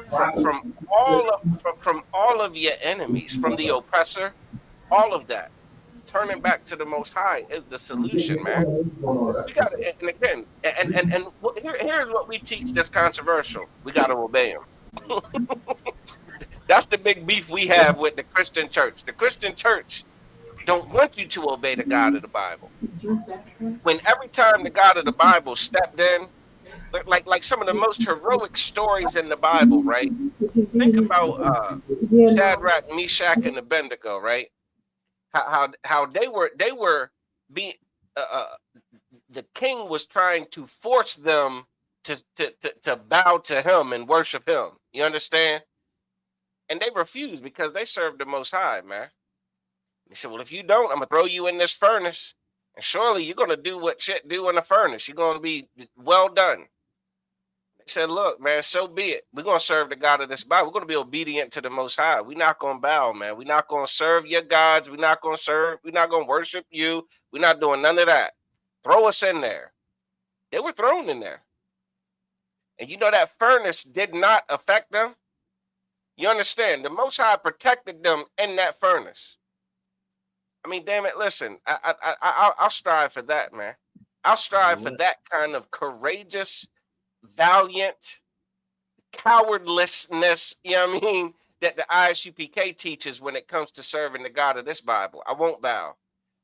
from all of your enemies, from the oppressor, all of that. Turning back to the Most High is the solution, man. We got to, and again, and here's what we teach that's controversial. We got to obey him. That's the big beef we have with the Christian church. The Christian church don't want you to obey the God of the Bible. When every time the God of the Bible stepped in, like some of the most heroic stories in the Bible, right? Think about Shadrach, Meshach, and Abednego, right? How they were being the king was trying to force them to bow to him and worship him. You understand? And they refused because they served the Most High, man. He said, well, if you don't, I'm going to throw you in this furnace. And surely you're going to do what shit do in the furnace. You're going to be well done. They said, look, man, so be it. We're going to serve the God of this Bible. We're going to be obedient to the Most High. We're not going to bow, man. We're not going to serve your gods. We're not going to worship you. We're not doing none of that. Throw us in there. They were thrown in there. And you know that furnace did not affect them. You understand? The Most High protected them in that furnace. I mean, damn it, listen, I'll strive for that, man. I'll strive for that kind of courageous, valiant, cowardlessness, you know what I mean, that the ISUPK teaches when it comes to serving the God of this Bible. I won't bow.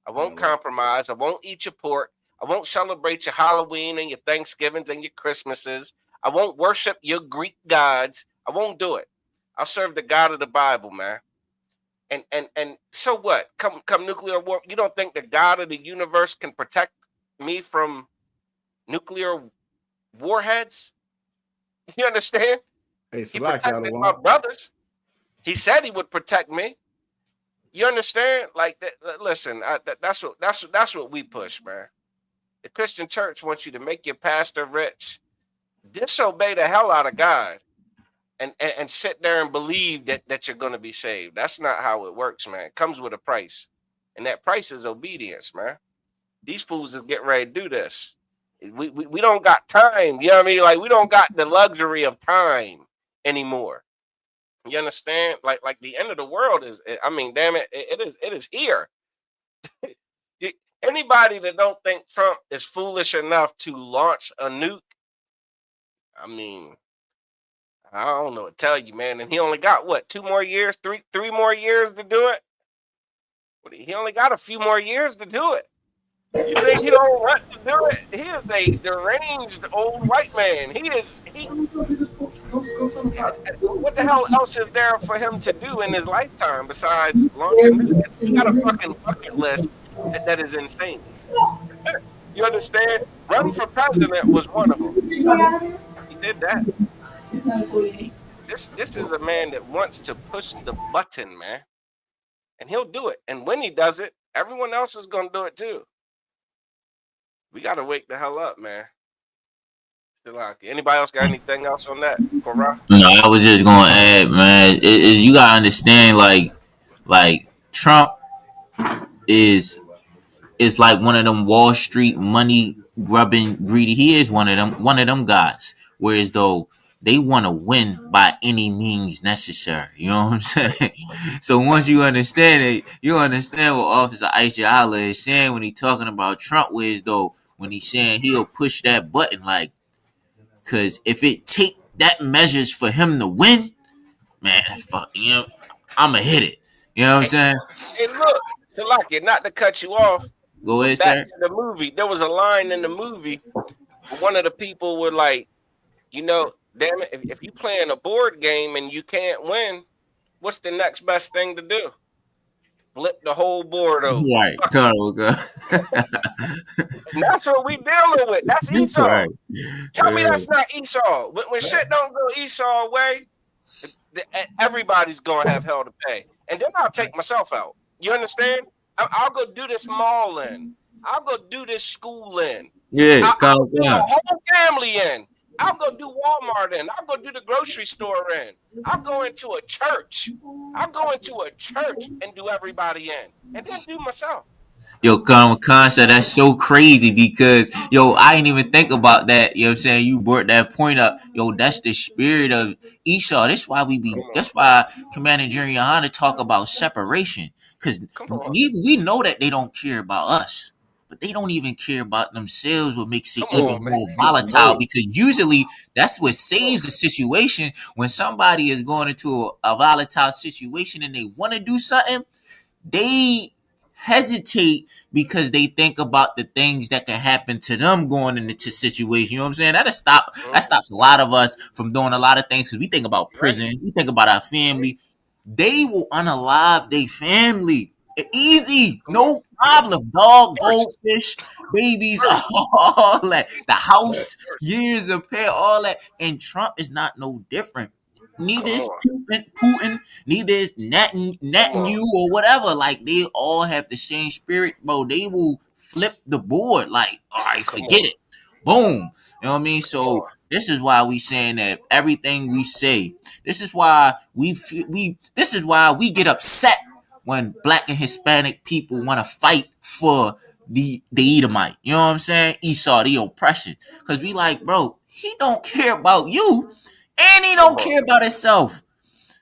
I won't compromise. I won't eat your pork. I won't celebrate your Halloween and your Thanksgivings and your Christmases. I won't worship your Greek gods. I won't do it. I'll serve the God of the Bible, man. And so what? Come nuclear war. You don't think the God of the universe can protect me from nuclear warheads? You understand? Hey, he protected my brothers. He said he would protect me. You understand? Like that. Listen, that's what we push, man. The Christian church wants you to make your pastor rich, disobey the hell out of God, and sit there and believe that you're going to be saved. That's not how it works, man. It comes with a price. And that price is obedience, man. These fools are getting ready to do this. We don't got time. You know what I mean? Like, we don't got the luxury of time anymore. You understand? Like the end of the world is, I mean, damn it, it is here. Anybody that don't think Trump is foolish enough to launch a nuke, I mean, I don't know what to tell you, man. And he only got what, 2 more years, three more years to do it. He only got a few more years to do it. You think he don't want to do it? He is a deranged old white man. What the hell else is there for him to do in his lifetime besides launching? He's got a fucking bucket list that is insane. You understand? Running for president was one of them. He did that. This is a man that wants to push the button, man. And he'll do it. And when he does it, everyone else is going to do it too. We got to wake the hell up, man. Anybody else got anything else on that? Korah? No, I was just going to add, man, you got to understand, like Trump is like one of them Wall Street money grubbing greedy. He is one of them guys, whereas though they want to win by any means necessary. You know what I'm saying? So once you understand it, you understand what Officer Aisha Allah is saying when he talking about Trump, whereas though when he's saying he'll push that button, like, cause if it take that measures for him to win, man, fuck, you know, I'ma hit it. You know what I'm saying? Hey, look, Salaki, not to cut you off. Go ahead, Back sir. to the movie. There was a line in the movie where one of the people were like, you know, damn it, if you playing a board game and you can't win, what's the next best thing to do? Flip the whole board over. Right, Carl, go. And that's what we dealing with. That's Esau. Right. Tell me that's not Esau. When shit don't go Esau way, everybody's gonna have hell to pay. And then I'll take myself out. You understand? I'll go do this mall in. I'll go do this school in. Yeah, I'll calm do down. a whole family in. I'll go do Walmart in. I'll go do the grocery store in. I'll go into a church. I'll go into a church and do everybody in. And then do myself. Yo, Khan said that's so crazy because, yo, I didn't even think about that. You know what I'm saying? You brought that point up. Yo, that's the spirit of Esau. That's why Commander Jerry Hanna talk about separation. Because we know that they don't care about us. But they don't even care about themselves, what makes it even more volatile. Because usually that's what saves a situation when somebody is going into a volatile situation and they want to do something. They hesitate because they think about the things that can happen to them going into situation. You know what I'm saying? That stops a lot of us from doing a lot of things because we think about prison, we think about our family. They will unalive their family. Easy, no problem. Dog, goldfish, babies, all that. The house, years of pay, all that. And Trump is not no different. Neither is Putin, neither is Netanyahu or whatever. Like, they all have the same spirit, bro. They will flip the board. Like, all right, forget it. Boom. You know what I mean? So this is why we saying that everything we say. This is why this is why we get upset when Black and Hispanic people want to fight for the Edomite. You know what I'm saying? Esau, the oppression. Because we like, bro, he don't care about you. And he don't care about himself.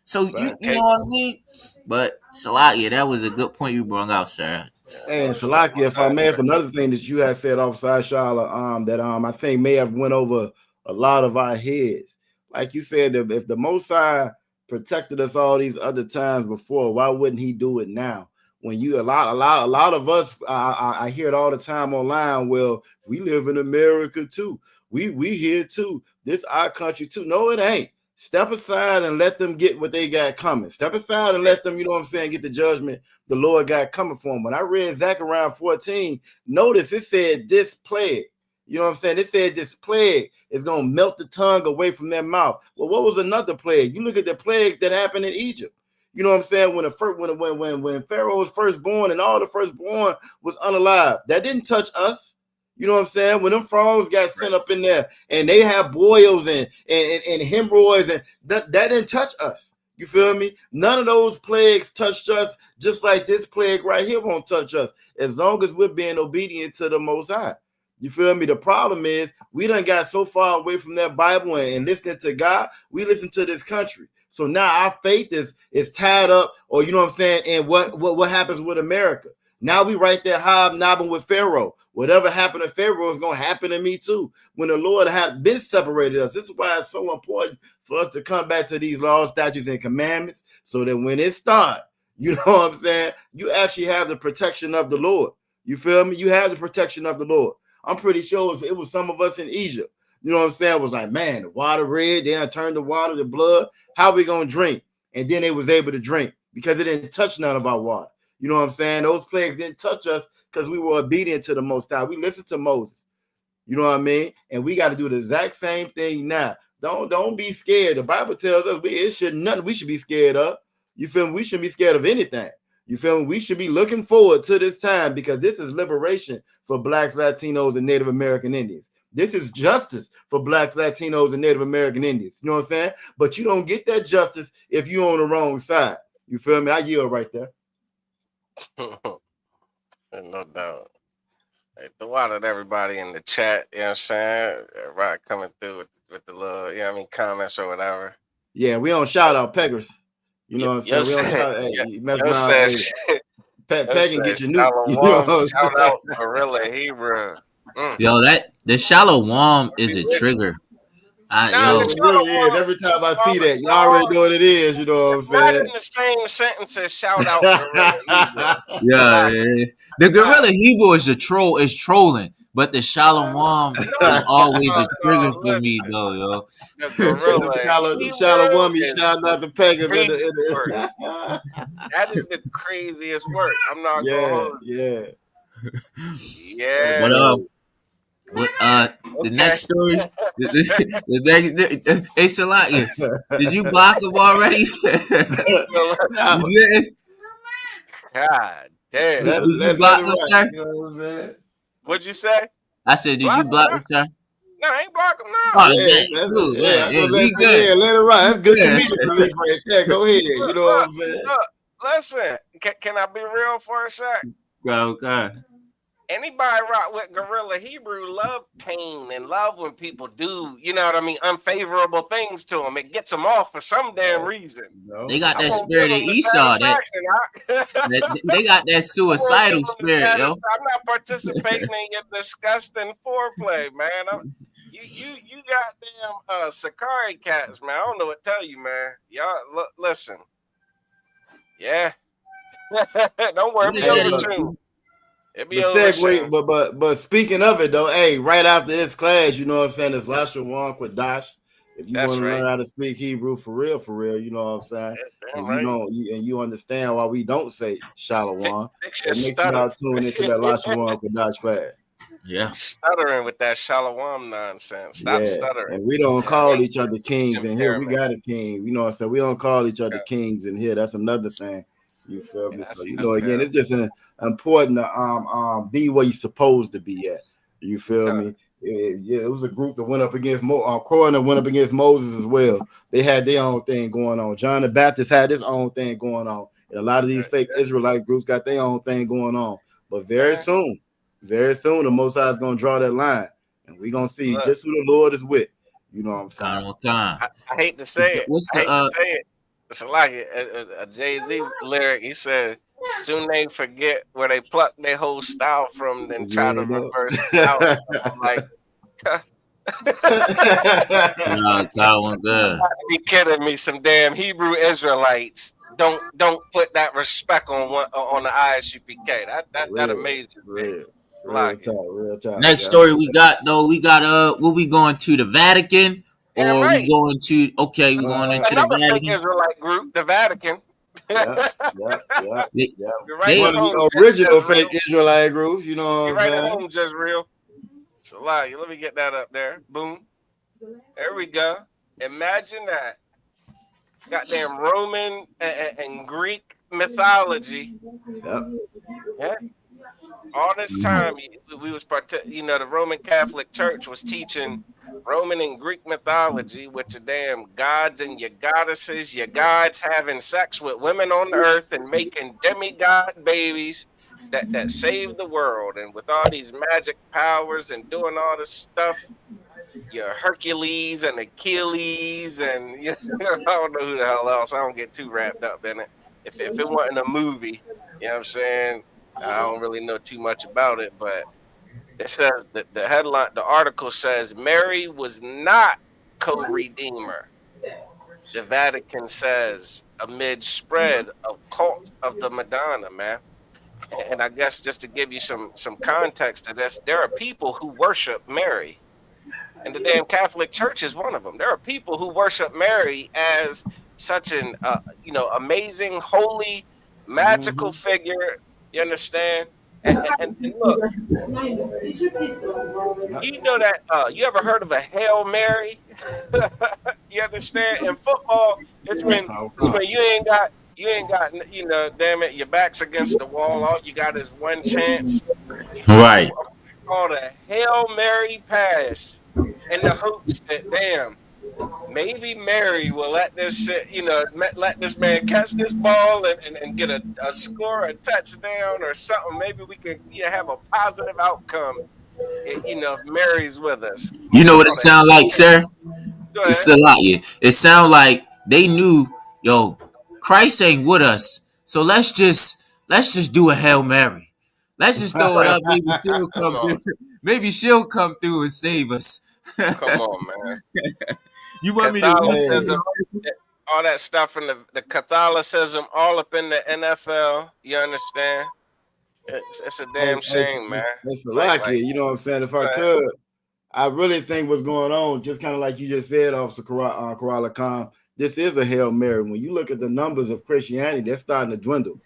So you know what I mean? But Salakia, that was a good point you brought out, sir. And Salakia, if I may, another thing that you had said offside, Shala, that I think may have went over a lot of our heads. Like you said, if the Most High protected us all these other times before, why wouldn't he do it now? When you a lot of us, I hear it all the time online. Well, we live in America too. We here too. This our country too. No, it ain't. Step aside and let them get what they got coming. Step aside and let them, you know what I'm saying, get the judgment the Lord got coming for them. When I read Zechariah 14, notice it said this plague. You know what I'm saying? It said this plague is going to melt the tongue away from their mouth. Well, what was another plague? You look at the plagues that happened in Egypt. You know what I'm saying? When Pharaoh was first born and all the firstborn was unalive, that didn't touch us. You know what I'm saying? When them frogs got sent up in there and they have boils and hemorrhoids, and that didn't touch us. You feel me? None of those plagues touched us, just like this plague right here won't touch us, as long as we're being obedient to the Most High. You feel me? The problem is we done got so far away from that Bible and listening to God, we listen to this country. So now our faith is tied up, or you know what I'm saying, and what happens with America. Now we right there hobnobbing with Pharaoh. Whatever happened to Pharaoh is going to happen to me too. When the Lord had been separated us, this is why it's so important for us to come back to these laws, statutes, and commandments, so that when it starts, you know what I'm saying, you actually have the protection of the Lord. You feel me? You have the protection of the Lord. I'm pretty sure it was some of us in Egypt. You know what I'm saying? It was like, man, the water red, they done turned the water to blood. How we going to drink? And then they was able to drink because it didn't touch none of our water. You know what I'm saying? Those plagues didn't touch us because we were obedient to the Most High. We listened to Moses. You know what I mean? And we got to do the exact same thing now. Don't be scared. The Bible tells us nothing we should be scared of. You feel me? We shouldn't be scared of anything. You feel me? We should be looking forward to this time because this is liberation for Blacks, Latinos, and Native American Indians. This is justice for Blacks, Latinos, and Native American Indians. You know what I'm saying? But you don't get that justice if you're on the wrong side. You feel me? I yield right there. No doubt. Hey, throw out at everybody in the chat, you know what I'm saying? Everybody coming through with the little, you know what I mean, comments or whatever. Yeah, we don't shout out peggers. You know what I'm Yo saying? We don't said, shout. Hey, you mess yo around. Hey, said, yo peg and said, get your nuke. You know Shalom, what I'm shout saying? out Gorilla Hebrew. Yo, that the Shalom is a Which, trigger. nah, Yeah, the Yo, it really is. Shalom, Every time I see that, you no, already know what it is. You know what I'm not saying? in the same sentence as shout out Gorilla Hebrew. yeah, Like, the nah, Gorilla Hebrew is trolling, but the Shalom is always a trigger for me listen, though, yo. the Gorilla shallow Hebrew woman, is shout out the peggers. crazy work. That is the craziest work. I'm not gonna Yeah, hold yeah. you. That's But Yeah. hilarious. the Okay. next story, hey Salaya, did you block him already? Gorilla. You didn't? God damn. Did let, you let, let block it him, rock. sir? You know what I'm saying? What'd you say? I said, did you Block him? block him, sir? No, I ain't block him. Oh, No. Yeah, yeah, good, yeah. man. I'm Yeah, gonna we good. let it rock. That's good Yeah. comedic relief right there. Go ahead. You know what I'm saying? Look. Listen. Can I be real for a sec? Okay. Anybody rock with Gorilla Hebrew love pain and love when people do, you know what I mean, unfavorable things to them. It gets them off for some damn reason. No. They got I that won't give spirit of them the Esau. satisfaction. They got that I won't give suicidal them the spirit, yo. satisfaction. I'm not participating in your disgusting foreplay, man. You goddamn Sakari cats, man. I don't know what to tell you, man. Y'all listen. Yeah. Don't worry, What it'll is be that? over Hey, soon. It'll be but over soon. but speaking of it though, hey, right after this class, you know what I'm saying? It's Lashawan Kwadash. If you That's want to right. learn how to speak Hebrew for real, you know what I'm saying? Damn And you right. don't, and you understand why we don't say Shalom. Fix your Then make sure stutter. y'all tune into that Lashawan Kwadash class. Yeah. Stuttering with that shalom nonsense. Stop Yeah, stuttering. and we don't Yeah, call each other kings Jim in here. We Perriman. got a king. You know what I'm saying? We don't call each other Yeah. kings in here. That's another thing. You feel me? So That's again, terrible. it's just important to be where you're supposed to be at. You feel me? Yeah, it was a group that went up against Korah that went up against Moses as well. They had their own thing going on. John the Baptist had his own thing going on. And a lot of these fake Israelite groups got their own thing going on. But very soon, the Most High is gonna draw that line, and we're gonna see just who the Lord is with. You know what I'm saying? I hate to say it. What's I hate to the say it. It's like a Jay-Z lyric. He said, soon they forget where they plucked their whole style from, then try to reverse it out. I'm like, that one good? be kidding me? Some damn Hebrew Israelites don't put that respect on the ISUPK. That amazes me. Real talk. Next Yeah. story we got what we going to the Vatican Damn or we right. going to we going into the Another fake Vatican? Israelite group, the Vatican. Yeah. You're right They- at One of home, the original Jezreel. fake Israelite groups. You know You're what I'm right at saying? home, Jezreel. So let me get that up there. Boom. There we go. Imagine that. Goddamn Roman and Greek mythology. Yep. Yeah. All this time we was the Roman Catholic Church was teaching Roman and Greek mythology with your damn gods and your goddesses, your gods having sex with women on the earth and making demigod babies that save the world, and with all these magic powers and doing all this stuff, your Hercules and Achilles and I don't know who the hell else. I don't get too wrapped up in it. If it wasn't a movie, you know what I'm saying? I don't really know too much about it, but it says that the headline, the article says Mary was not co-redeemer. The Vatican says amid spread of cult of the Madonna, man. And I guess just to give you some context to this, there are people who worship Mary. And the damn Catholic Church is one of them. There are people who worship Mary as such an amazing, holy, magical figure. You understand? And look, you know that you ever heard of a Hail Mary? You understand? In football, it's when you ain't got damn it, your back's against the wall. All you got is one chance. Right. Called a Hail Mary pass in the hopes that damn, maybe Mary will let this shit, let this man catch this ball and get a score, a touchdown or something. Maybe we can have a positive outcome, if Mary's with us. You know what it All that. sound like, sir? Go It's ahead. a lot. Yeah. It sound like they knew, yo, Christ ain't with us, so let's just do a Hail Mary. Let's just throw it Right. up. Maybe she'll Come come through. on. Maybe she'll come through and save us. Come on, man. You want me to read Hey, Catholicism, all that stuff in the Catholicism, all up in the NFL. You understand? It's a damn shame, man. it's a Like, lucky, you know what I'm saying? If I uh, could, I really think what's going on, just kind of like you just said, Officer Karala Khan, this is a Hail Mary. When you look at the numbers of Christianity, they're starting to dwindle.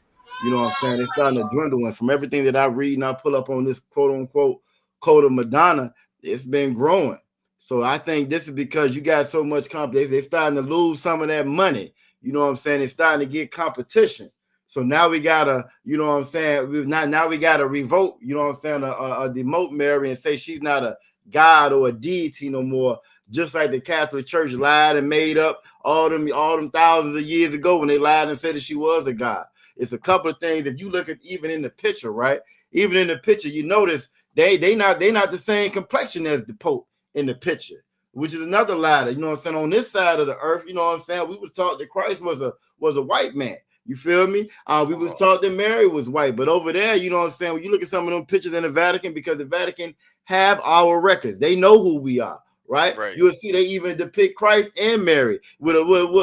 You know what I'm saying? They're starting to dwindle. And from everything that I read and I pull up on this quote unquote code of Madonna, it's been growing. So I think this is because you got so much competition. They're starting to lose some of that money. You know what I'm saying? It's starting to get competition. So now we gotta, you know what I'm saying? Now we gotta revoke, you know what I'm saying, demote Mary and say she's not a God or a deity no more. Just like the Catholic Church lied and made up all them thousands of years ago when they lied and said that she was a God. It's a couple of things. If you look at even in the picture, right? Even in the picture, you notice they not the same complexion as the Pope in the picture, which is another lie. You know what I'm saying? On this side of the earth, you know what I'm saying? We was taught that Christ was a white man. You feel me? We was taught that Mary was white, but over there, you know what I'm saying? When you look at some of them pictures in the Vatican, because the Vatican have our records, they know who we are, right? Right. You'll see they even depict Christ and Mary with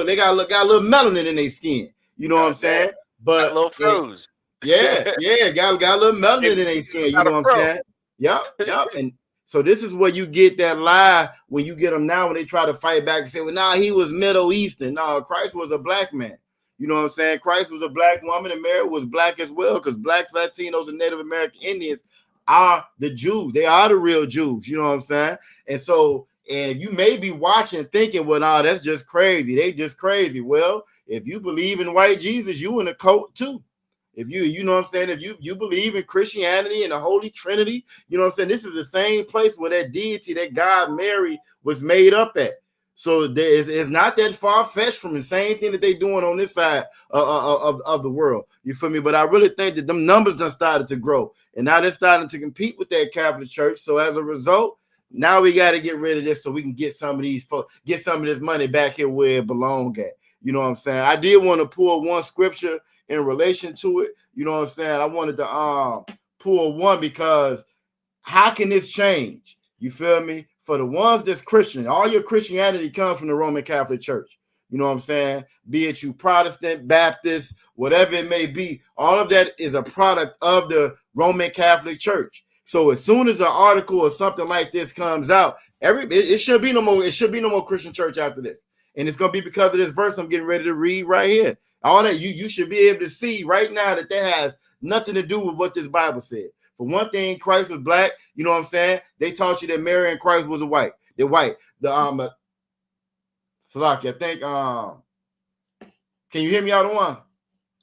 they got a little melanin in their skin. You know what I'm saying? Got a But little froze. yeah, got a little melanin in their skin. You know what I'm saying? Yep. And so this is where you get that lie when you get them now when they try to fight back and say, well, nah, he was Middle Eastern. No, Christ was a black man. You know what I'm saying? Christ was a black woman and Mary was black as well, because blacks, Latinos, and Native American Indians are the Jews. They are the real Jews. You know what I'm saying? And so, and you may be watching thinking, well, nah, that's just crazy. They just crazy. Well, if you believe in white Jesus, you in a cult too. If you know what I'm saying, if you believe in Christianity and the Holy Trinity, you know what I'm saying, this is the same place where that deity, that God Mary was made up at. So it's not that far-fetched from the same thing that they doing on this side of the world. You feel me? But I really think that them numbers done started to grow. And now they're starting to compete with that Catholic Church. So as a result, now we got to get rid of this so we can get some of these folks, get some of this money back here where it belongs at. You know what I'm saying? I did want to pull one scripture in relation to it. You know what I'm saying? I wanted to pull one because how can this change? You feel me? For the ones that's Christian, all your Christianity comes from the Roman Catholic Church. You know what I'm saying? Be it you Protestant, Baptist, whatever it may be, all of that is a product of the Roman Catholic Church. So as soon as an article or something like this comes out, it should be no more. It should be no more Christian church after this, and it's gonna be because of this verse I'm getting ready to read right here. All that you should be able to see right now that has nothing to do with what this Bible said. For one thing, Christ was black. You know what I'm saying? They taught you that Mary and Christ was white. They're white. The Salaki, I think can you hear me out of one?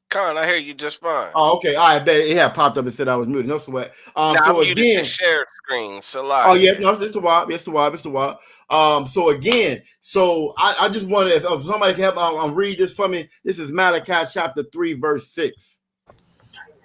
Con, I hear you just fine. Oh, okay. All right, bet it had popped up and said I was muted. No sweat. So again, the share screen. Oh yeah, no, it's the Wab. It's the Wab. So again, I just wanted if somebody can help read this for me. This is Malachi chapter 3, verse 6.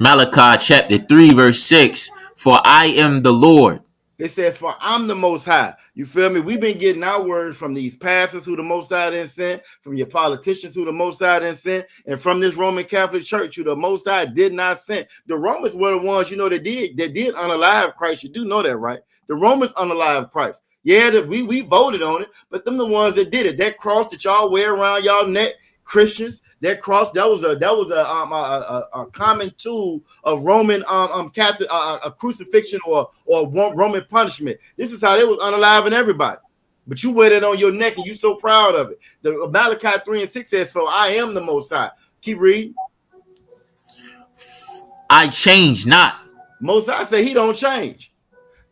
Malachi chapter 3, verse 6. For I am the Lord. It says, for I'm the Most High. You feel me? We've been getting our words from these pastors who the Most High didn't send, from your politicians who the Most High didn't send, and from this Roman Catholic Church who the Most High did not send. The Romans were the ones, that did unalive Christ. You do know that, right? The Romans unalive Christ. Yeah, we voted on it, but them the ones that did it. That cross that y'all wear around y'all neck, Christians, that cross, that was a common tool of Roman Catholic a crucifixion or Roman punishment. This is how they was unaliving everybody. But you wear that on your neck and you so proud of it. The Malachi 3 and 6 says, for I am the Most High. Keep reading. I change not. Most High say he don't change.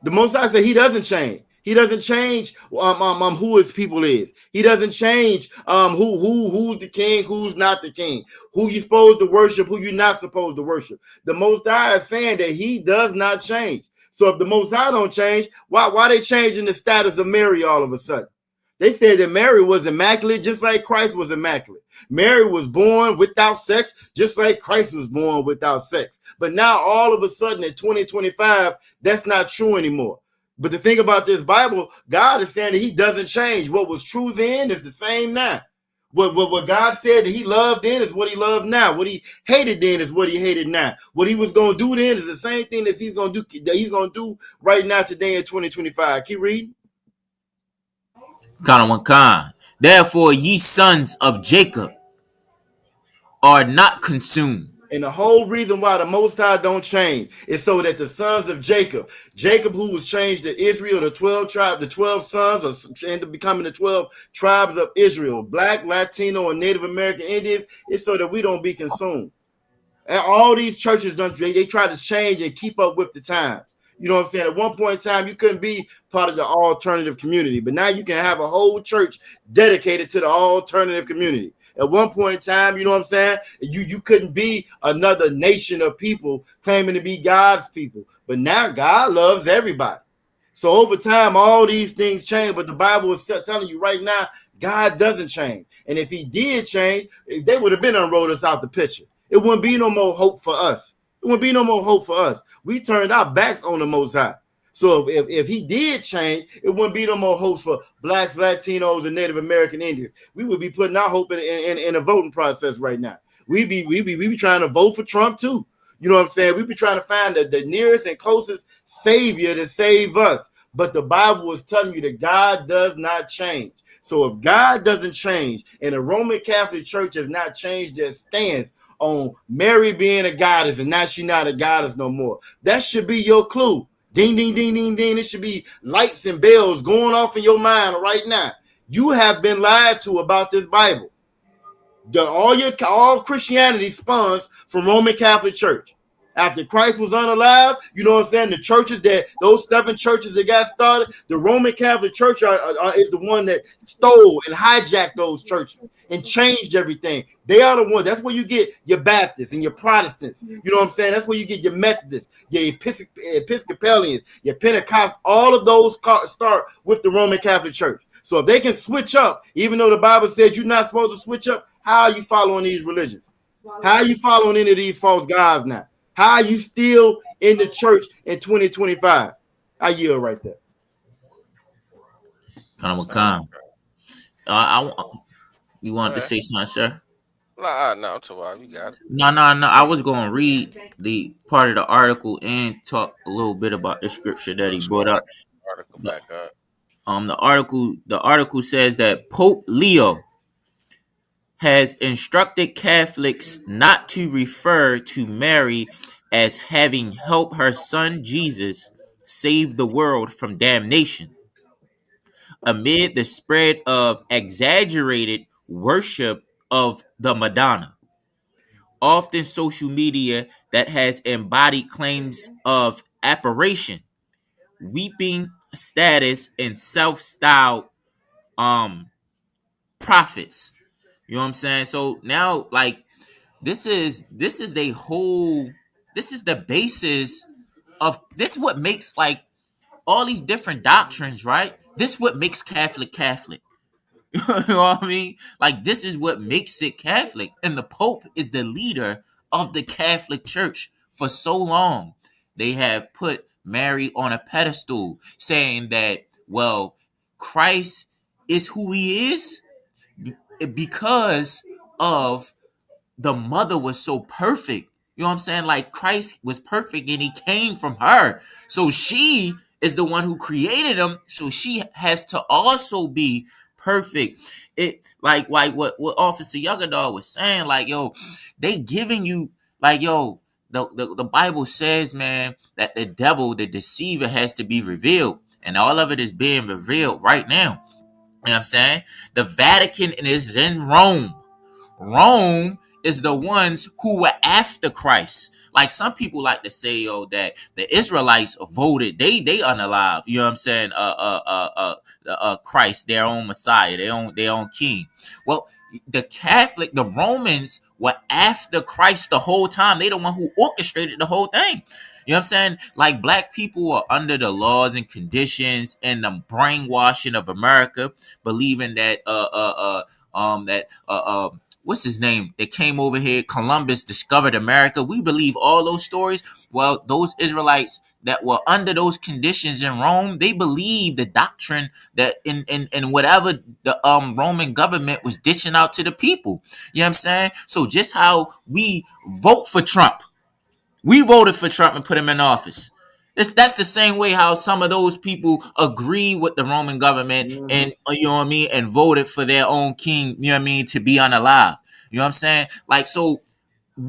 The Most High say he doesn't change. He doesn't change who his people is. He doesn't change who's the king, who's not the king, who you supposed to worship, who you're not supposed to worship. The Most High is saying that he does not change. So if the Most High don't change, why they changing the status of Mary all of a sudden? They said that Mary was immaculate, just like Christ was immaculate. Mary was born without sex, just like Christ was born without sex. But now, all of a sudden, in 2025, that's not true anymore. But the thing about this Bible, God is saying that he doesn't change. What was true then is the same now. What God said that he loved then is what he loved now. What he hated then is what he hated now. What he was going to do then is the same thing that he's going to do right now today in 2025. Keep reading. Therefore, ye sons of Jacob are not consumed. And the whole reason why the Most High don't change is so that the sons of Jacob, who was changed to Israel, the 12 sons, end up becoming the 12 tribes of Israel, Black, Latino, and Native American Indians, is so that we don't be consumed. And all these churches, they try to change and keep up with the times. You know what I'm saying? At one point in time, you couldn't be part of the alternative community, but now you can have a whole church dedicated to the alternative community. At one point in time, you know what I'm saying? You couldn't be another nation of people claiming to be God's people. But now God loves everybody. So over time, all these things change. But the Bible is telling you right now, God doesn't change. And if he did change, they would have been unrolled us out the picture. It wouldn't be no more hope for us. It wouldn't be no more hope for us. We turned our backs on the Most High. So if he did change, it wouldn't be no more hopes for Blacks, Latinos, and Native American Indians. We would be putting our hope in a voting process right now. We be trying to vote for Trump too. You know what I'm saying? We be trying to find the nearest and closest savior to save us. But the Bible is telling you that God does not change. So if God doesn't change, and the Roman Catholic Church has not changed their stance on Mary being a goddess, and now she's not a goddess no more, that should be your clue. Ding, ding, ding, ding, ding. It should be lights and bells going off in your mind right now. You have been lied to about this Bible. All Christianity spawns from Roman Catholic Church. After Christ was unalive, you know what I'm saying? The churches those 7 churches that got started, the Roman Catholic Church is the one that stole and hijacked those churches and changed everything. They are the one. That's where you get your Baptists and your Protestants. You know what I'm saying? That's where you get your Methodists, your Episcopalians, your Pentecost. All of those start with the Roman Catholic Church. So if they can switch up, even though the Bible says you're not supposed to switch up, how are you following these religions? How are you following any of these false gods now? How are you still in the church in 2025? I yield right there. You wanted to say something, sir? No, Tawab, you got it. No. I was going to read the part of the article and talk a little bit about the scripture that he brought up. Article back up. The article says that Pope Leo has instructed Catholics not to refer to Mary as having helped her son Jesus save the world from damnation, amid the spread of exaggerated worship of the Madonna. Often social media that has embodied claims of apparition, weeping status, and self-styled prophets. You know what I'm saying? So now, like, this is the basis of this. What makes, like, all these different doctrines, right? This what makes Catholic. You know what I mean? Like, this is what makes it Catholic. And the Pope is the leader of the Catholic Church for so long. They have put Mary on a pedestal, saying that, well, Christ is who he is because of the mother was so perfect. You know what I'm saying? Like, Christ was perfect and he came from her. So she is the one who created him. So she has to also be perfect. It like what Officer Yogadar was saying, like, yo, they giving you, like, yo, the Bible says, man, that the devil, the deceiver, has to be revealed. And all of it is being revealed right now. You know what I'm saying? The Vatican is in Rome. Rome is the ones who were after Christ. Like, some people like to say, yo, that the Israelites voted, they unalive, you know what I'm saying, Christ, their own Messiah, their own king. Well, the Romans were after Christ the whole time. They the one who orchestrated the whole thing. You know what I'm saying? Like black people are under the laws and conditions and the brainwashing of America, believing that what's his name that came over here, Columbus discovered America. We believe all those stories. Well, those Israelites that were under those conditions in Rome, they believed the doctrine that in whatever the Roman government was dishing out to the people. You know what I'm saying? So just how we vote for Trump, we voted for Trump and put him in office. That's the same way how some of those people agree with the Roman government and you know what I mean and voted for their own king, you know what I mean, to be unalive. You know what I'm saying? Like, so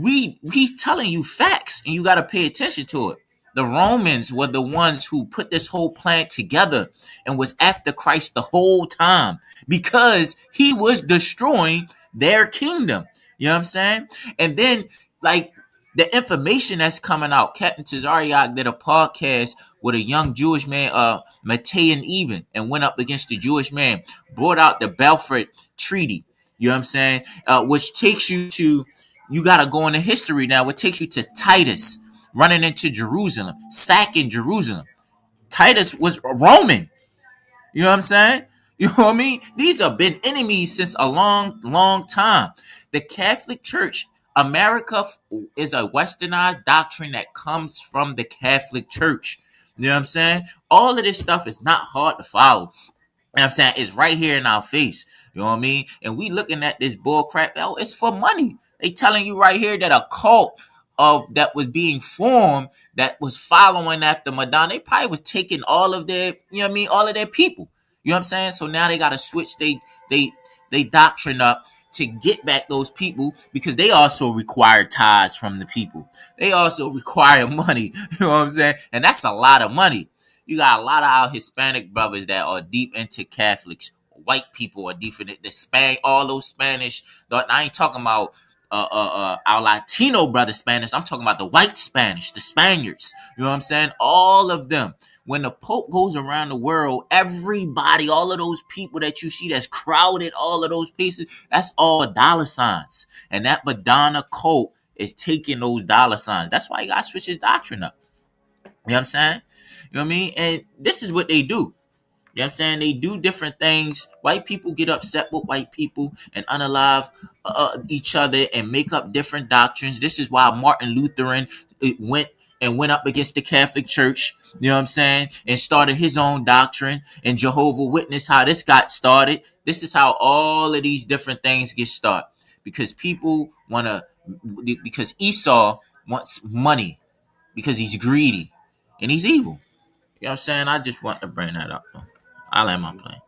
he's telling you facts and you got to pay attention to it. The Romans were the ones who put this whole planet together and was after Christ the whole time because he was destroying their kingdom. You know what I'm saying? And then, like, the information that's coming out, Captain Tazariak did a podcast with a young Jewish man, Matean Even, and went up against the Jewish man, brought out the Balfour Treaty. You know what I'm saying? Which takes you to, you got to go into history now, which takes you to Titus running into Jerusalem, sacking Jerusalem. Titus was Roman. You know what I'm saying? You know what I mean? These have been enemies since a long, long time. The Catholic Church, America is a westernized doctrine that comes from the Catholic Church. You know what I'm saying? All of this stuff is not hard to follow. You know what I'm saying? It's right here in our face. You know what I mean? And we looking at this bull crap. Oh, it's for money. They telling you right here that a cult of that was being formed that was following after Madonna. They probably was taking all of their, you know what I mean, all of their people. You know what I'm saying? So now they got to switch they doctrine up to get back those people because they also require tithes from the people. They also require money. You know what I'm saying? And that's a lot of money. You got a lot of our Hispanic brothers that are deep into Catholics. White people are deep in it. All those Spanish. I ain't talking about our Latino brother Spanish. I'm talking about the white Spanish, the Spaniards. You know what I'm saying? All of them. When the Pope goes around the world, everybody, all of those people that you see that's crowded, all of those places, that's all dollar signs. And that Madonna cult is taking those dollar signs. That's why you got to switch his doctrine up. You know what I'm saying? You know what I mean? And this is what they do. You know what I'm saying? They do different things. White people get upset with white people and unalive each other and make up different doctrines. This is why Martin Luther went up against the Catholic Church. You know what I'm saying? And started his own doctrine. And Jehovah Witness, how this got started. This is how all of these different things get started. Because because Esau wants money. Because he's greedy. And he's evil. You know what I'm saying? I just want to bring that up, though. I'll end my plane.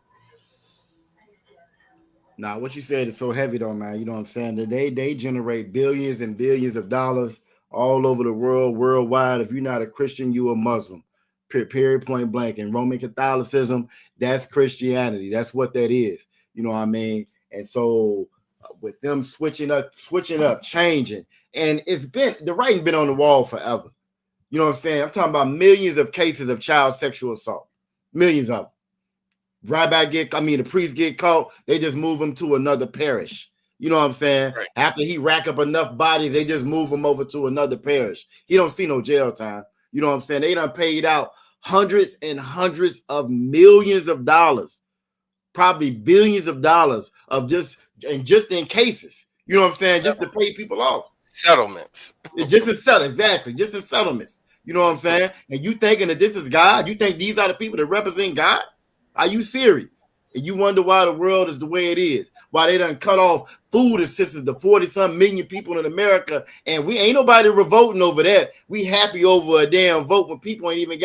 Now, what you said is so heavy, though, man. You know what I'm saying? That they generate billions and billions of dollars all over the world, worldwide. If you're not a Christian, you're a Muslim. Period, point blank. And Roman Catholicism, that's Christianity. That's what that is. You know what I mean? And so with them switching up, changing, and the writing been on the wall forever. You know what I'm saying? I'm talking about millions of cases of child sexual assault. Millions of them. The priest get caught, they just move him to another parish. You know what I'm saying? Right. After he rack up enough bodies, they just move him over to another parish. He don't see no jail time. You know what I'm saying? They done paid out hundreds and hundreds of millions of dollars, probably billions of dollars of just in cases. You know what I'm saying? Just to pay people off. Settlements. Just in settlements. You know what I'm saying? And you thinking that this is God? You think these are the people that represent God? Are you serious? And you wonder why the world is the way it is. Why they done cut off food assistance to 40-some million people in America. And we ain't nobody revolting over that. We happy over a damn vote when people ain't even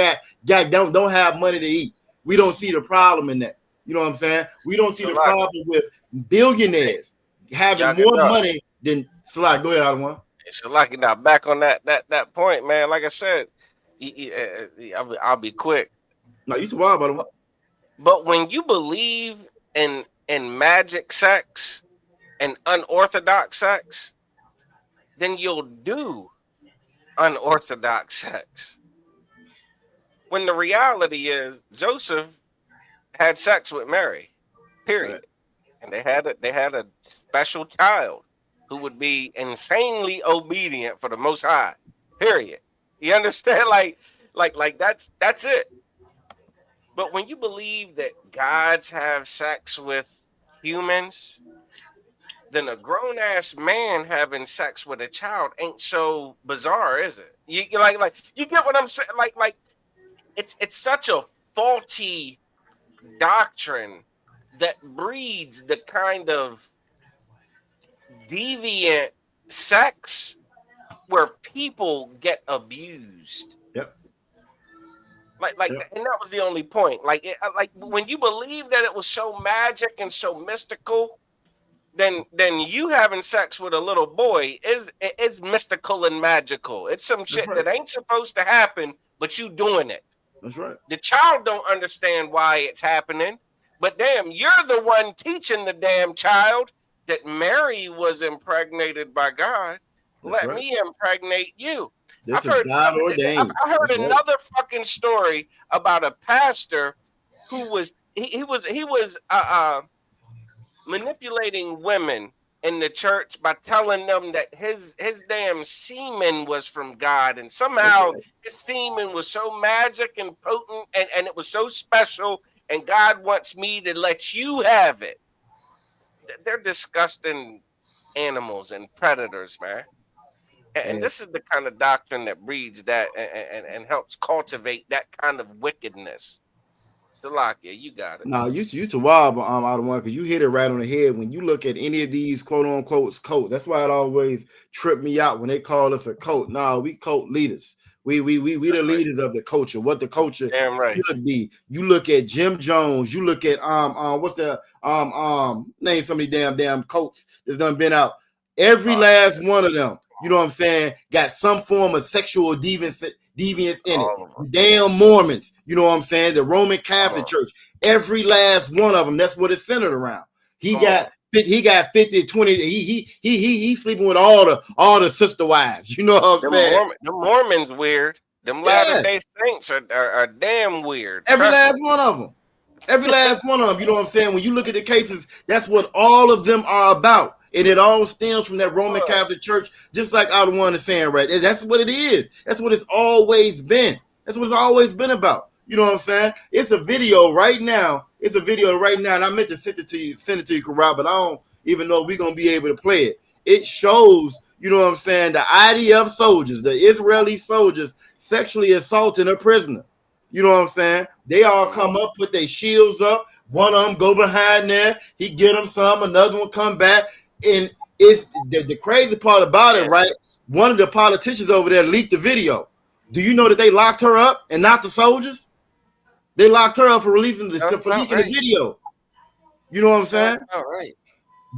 don't have money to eat. We don't see the problem in that. You know what I'm saying? We don't see the problem with billionaires having more money than Salah. Go ahead, Adawan. So like now back on that point, man. Like I said, I'll be quick. No, you too wild, by the way. But when you believe in magic sex and unorthodox sex, then you'll do unorthodox sex. When the reality is Joseph had sex with Mary, period. Right. And they had a special child who would be insanely obedient for the Most High, period. You understand? Like that's it. But when you believe that gods have sex with humans, then a grown ass man having sex with a child ain't so bizarre, is it? You like you get what I'm saying? Like it's such a faulty doctrine that breeds the kind of deviant sex where people get abused. Yep. And that was the only point. Like when you believe that it was so magic and so mystical, then you having sex with a little boy is mystical and magical. It's some shit that ain't supposed to happen, but you doing it. That's right. The child don't understand why it's happening, but damn, you're the one teaching the damn child that Mary was impregnated by God. Let me impregnate you. This is God ordained. I heard another fucking story about a pastor who was he was manipulating women in the church by telling them that his damn semen was from God, and somehow his semen was so magic and potent and it was so special, and God wants me to let you have it. They're disgusting animals and predators, man. And this is the kind of doctrine that breeds that and helps cultivate that kind of wickedness. Salakia, you got it. No, you to wild out of one because you hit it right on the head. When you look at any of these quote unquote cults, that's why it always tripped me out when they call us a cult. No, we cult leaders. We the leaders of the culture. What the culture should be. You look at Jim Jones. You look at what's the name so many damn cults that's done been out. Every last one of them. You know what I'm saying? Got some form of sexual deviance in it. Damn Mormons. You know what I'm saying? The Roman Catholic Church. Every last one of them. That's what it's centered around. He got 50, 20. He sleeping with all the sister wives. You know what I'm saying? The Mormons weird. Them Latter-day Saints are damn weird. Every last one of them. Every last one of them. You know what I'm saying? When you look at the cases, that's what all of them are about. And it all stems from that Roman Catholic Church, just like I one is saying right there. That's what it is. That's what it's always been. That's what it's always been about. You know what I'm saying? It's a video right now. And I meant to send it to you, Karat, but I don't even know if we're gonna be able to play it. It shows, you know what I'm saying, the IDF soldiers, the Israeli soldiers, sexually assaulting a prisoner. You know what I'm saying? They all come up, put their shields up. One of them go behind there. He get them some. Another one come back. And it's the crazy part about it, right? One of the politicians over there leaked the video. Do you know that they locked her up and not the soldiers? They locked her up for releasing the video. You know what I'm saying? All right.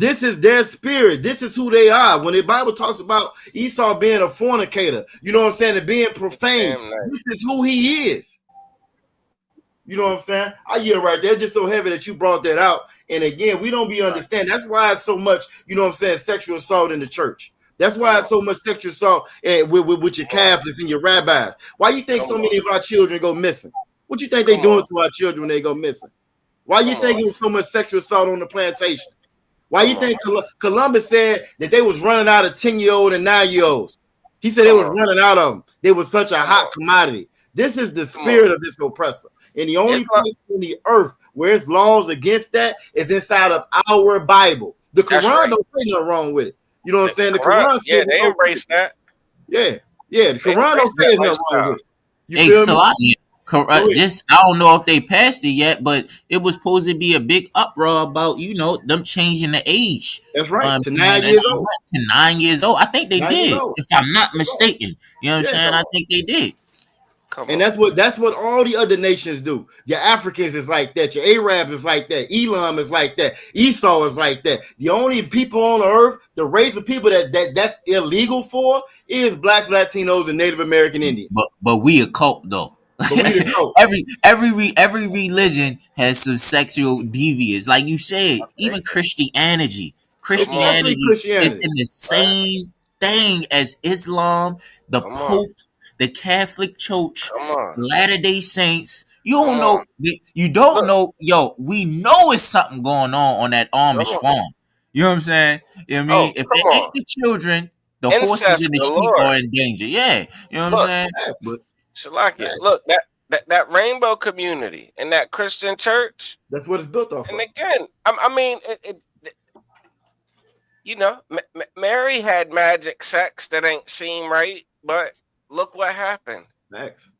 This is their spirit. This is who they are. When the Bible talks about Esau being a fornicator, you know what I'm saying, and being profane, this is who he is. You know what I'm saying? I hear right there, just so heavy that you brought that out. And again, we don't be understand. That's why it's so much, you know what I'm saying, sexual assault in the church. That's why it's so much sexual assault with your Catholics and your rabbis. Why you think so many of our children go missing? What you think they doing to our children when they go missing? Why you think it was so much sexual assault on the plantation? Why you think Columbus said that they was running out of 10-year-old and 9-year-olds? He said they was running out of them. They was such a hot commodity. This is the spirit of this oppressor. And the only place on the earth where it's laws against that is inside of our Bible. The Quran don't say nothing wrong with it. You know what I'm saying? The Quran says they embrace that. Yeah. The Quran don't say nothing wrong with it. Hey, so I don't know if they passed it yet, but it was supposed to be a big uproar about, you know, them changing the age. That's right. To 9 years old. To 9 years old. I think they did, if I'm not mistaken. You know what I'm saying? I think they did. And that's what all the other nations do. Your Africans is like that. Your Arabs is like that. Elam is like that. Esau is like that. The only people on the earth, the race of people that's illegal for is blacks, Latinos, and Native American Indians. But we a cult though. every religion has some sexual deviance, like you said. Even Christianity is in the same thing as Islam, the Pope, the Catholic Church, Latter-day Saints. You don't know. You don't know. Yo, we know it's something going on that Amish farm. You know what I'm saying? You know what I mean? If they ain't the children, The horses Incest and the sheep galore. are in danger. Yeah, you know what I'm Look, saying? Facts. But Shalakia, Facts. look, that rainbow community and that Christian church, That's what it's built off and of. again, I mean, you know, Mary had magic sex that ain't seem right, but look what happened. Facts.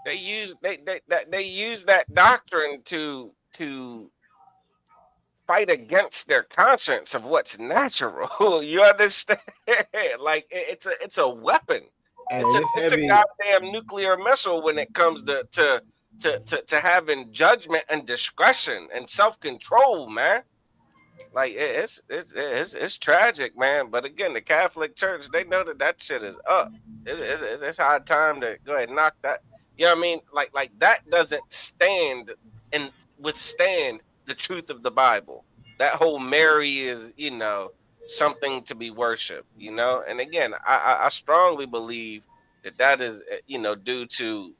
They use they use that doctrine to fight against their conscience of what's natural. You understand? Like it's a weapon. And It's it's a heavy. goddamn nuclear missile when it comes to having judgment and discretion and self control, man. Like it's tragic, man. But again, the Catholic Church, they know that shit is up. It's high time to go ahead and knock that. You know what I mean? Like that doesn't stand and withstand the truth of the Bible. That whole Mary is, you know, something to be worshipped. You know, and again, I strongly believe that is, you know, due to,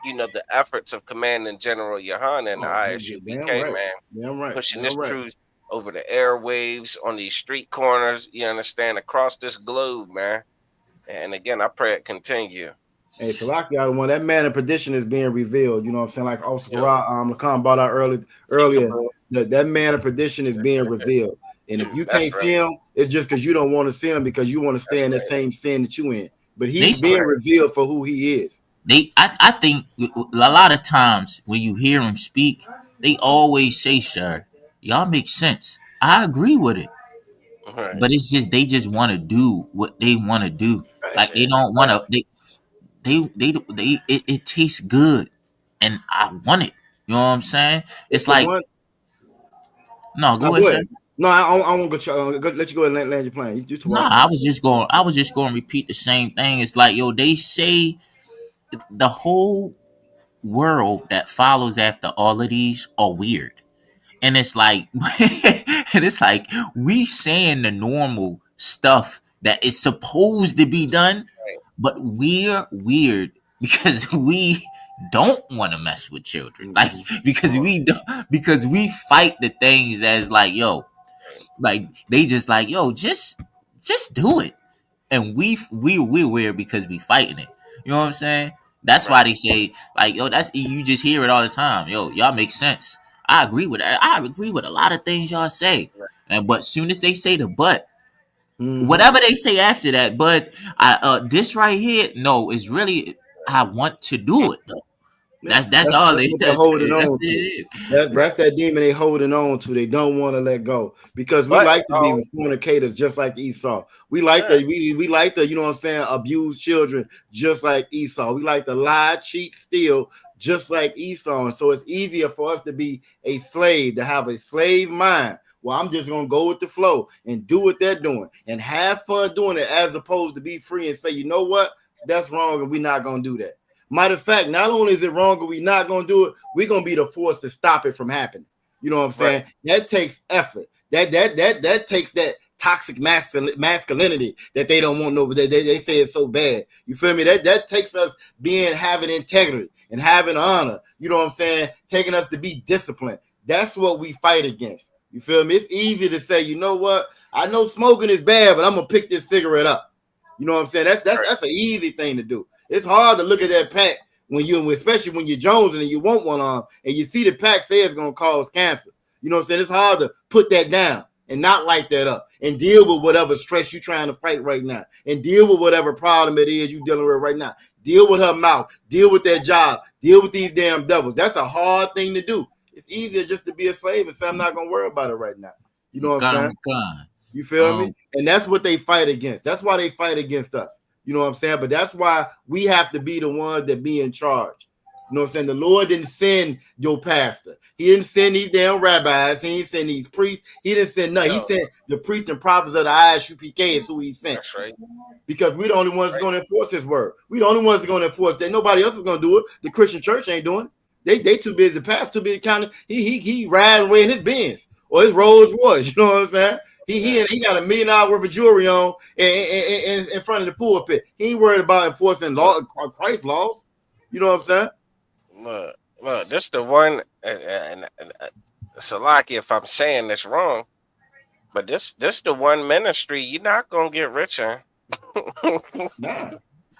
you know, the efforts of Commanding General Yohanan and the Oh, ISUPK, damn right. man, Damn right. pushing Damn this right. truth over the airwaves, on these street corners, you understand, across this globe, man. And again, I pray it continue. Hey, Salaki, when that man of perdition is being revealed, you know what I'm saying? Like also Yo. Lacan brought out earlier that man of perdition is being revealed. And if you That's can't see him, it's just because you don't want to see him because you want to stay in the same sin that you in. But he's being revealed for who he is. I think a lot of times when you hear them speak, they always say, "Sir, y'all make sense. I agree with it." Right. But it's just they just want to do what they want to do. Like they don't want to. It tastes good, and I want it. You know what I'm saying? It's like no, go ahead, sir. No, I won't let you go and land your plane. No, I was just going to repeat the same thing. It's like, yo, they say the whole world that follows after all of these are weird. And it's like we saying the normal stuff that is supposed to be done, but we're weird because we don't want to mess with children. Like because we fight the things that's like, yo, like they just like, yo, just do it. And we're weird because we fighting it. You know what I'm saying? That's why they say, like, yo, that's you just hear it all the time. Yo, y'all make sense. I agree with that. I agree with a lot of things y'all say. And but soon as they say the but, whatever they say after that, but this right here, no, it's really I want to do it though. That's all they they're holding on to. it. That's that demon they holding on to. They don't want to let go because we like to be fornicators just like Esau. We like to we like to, you know what I'm saying, abuse children just like Esau. We like to lie, cheat, steal just like Esau. And so it's easier for us to be a slave, to have a slave mind. Well, I'm just gonna go with the flow and do what they're doing and have fun doing it, as opposed to be free and say, you know what, that's wrong, and we're not gonna do that. Matter of fact, not only is it wrong, but we're not going to do it, we're going to be the force to stop it from happening. You know what I'm saying? That takes effort. That takes that toxic masculinity that they don't want no, they say it's so bad. You feel me? That takes us having integrity and having honor. You know what I'm saying? Taking us to be disciplined. That's what we fight against. You feel me? It's easy to say, you know what? I know smoking is bad, but I'm going to pick this cigarette up. You know what I'm saying? That's an easy thing to do. It's hard to look at that pack especially when you're jonesing and you want one on, and you see the pack say it's gonna cause cancer. You know what I'm saying? It's hard to put that down and not light that up and deal with whatever stress you're trying to fight right now, and deal with whatever problem it is you're dealing with right now. Deal with her mouth, deal with that job, deal with these damn devils. That's a hard thing to do. It's easier just to be a slave and say, I'm not gonna worry about it right now. You know what I'm saying? You feel me? And that's what they fight against. That's why they fight against us. You know what I'm saying? But that's why we have to be the ones that be in charge. You know what I'm saying? The Lord didn't send your pastor. He didn't send these damn rabbis. He didn't send these priests. He didn't send nothing. He sent the priests and prophets of the ISUPK is who he sent. That's right. Because we're the only ones that's going to enforce his word. We're the only ones that's going to enforce that. Nobody else is going to do it. The Christian church ain't doing it. They too busy. The pastor too busy counting. He riding away in his Benz or his Rolls Royce. You know what I'm saying? He got $1 million worth of jewelry on in front of the pulpit. He ain't worried about enforcing Christ laws. You know what I'm saying? Look, this the one, and Salaki, if I'm saying this wrong, but this the one ministry you're not gonna get rich in. Nah.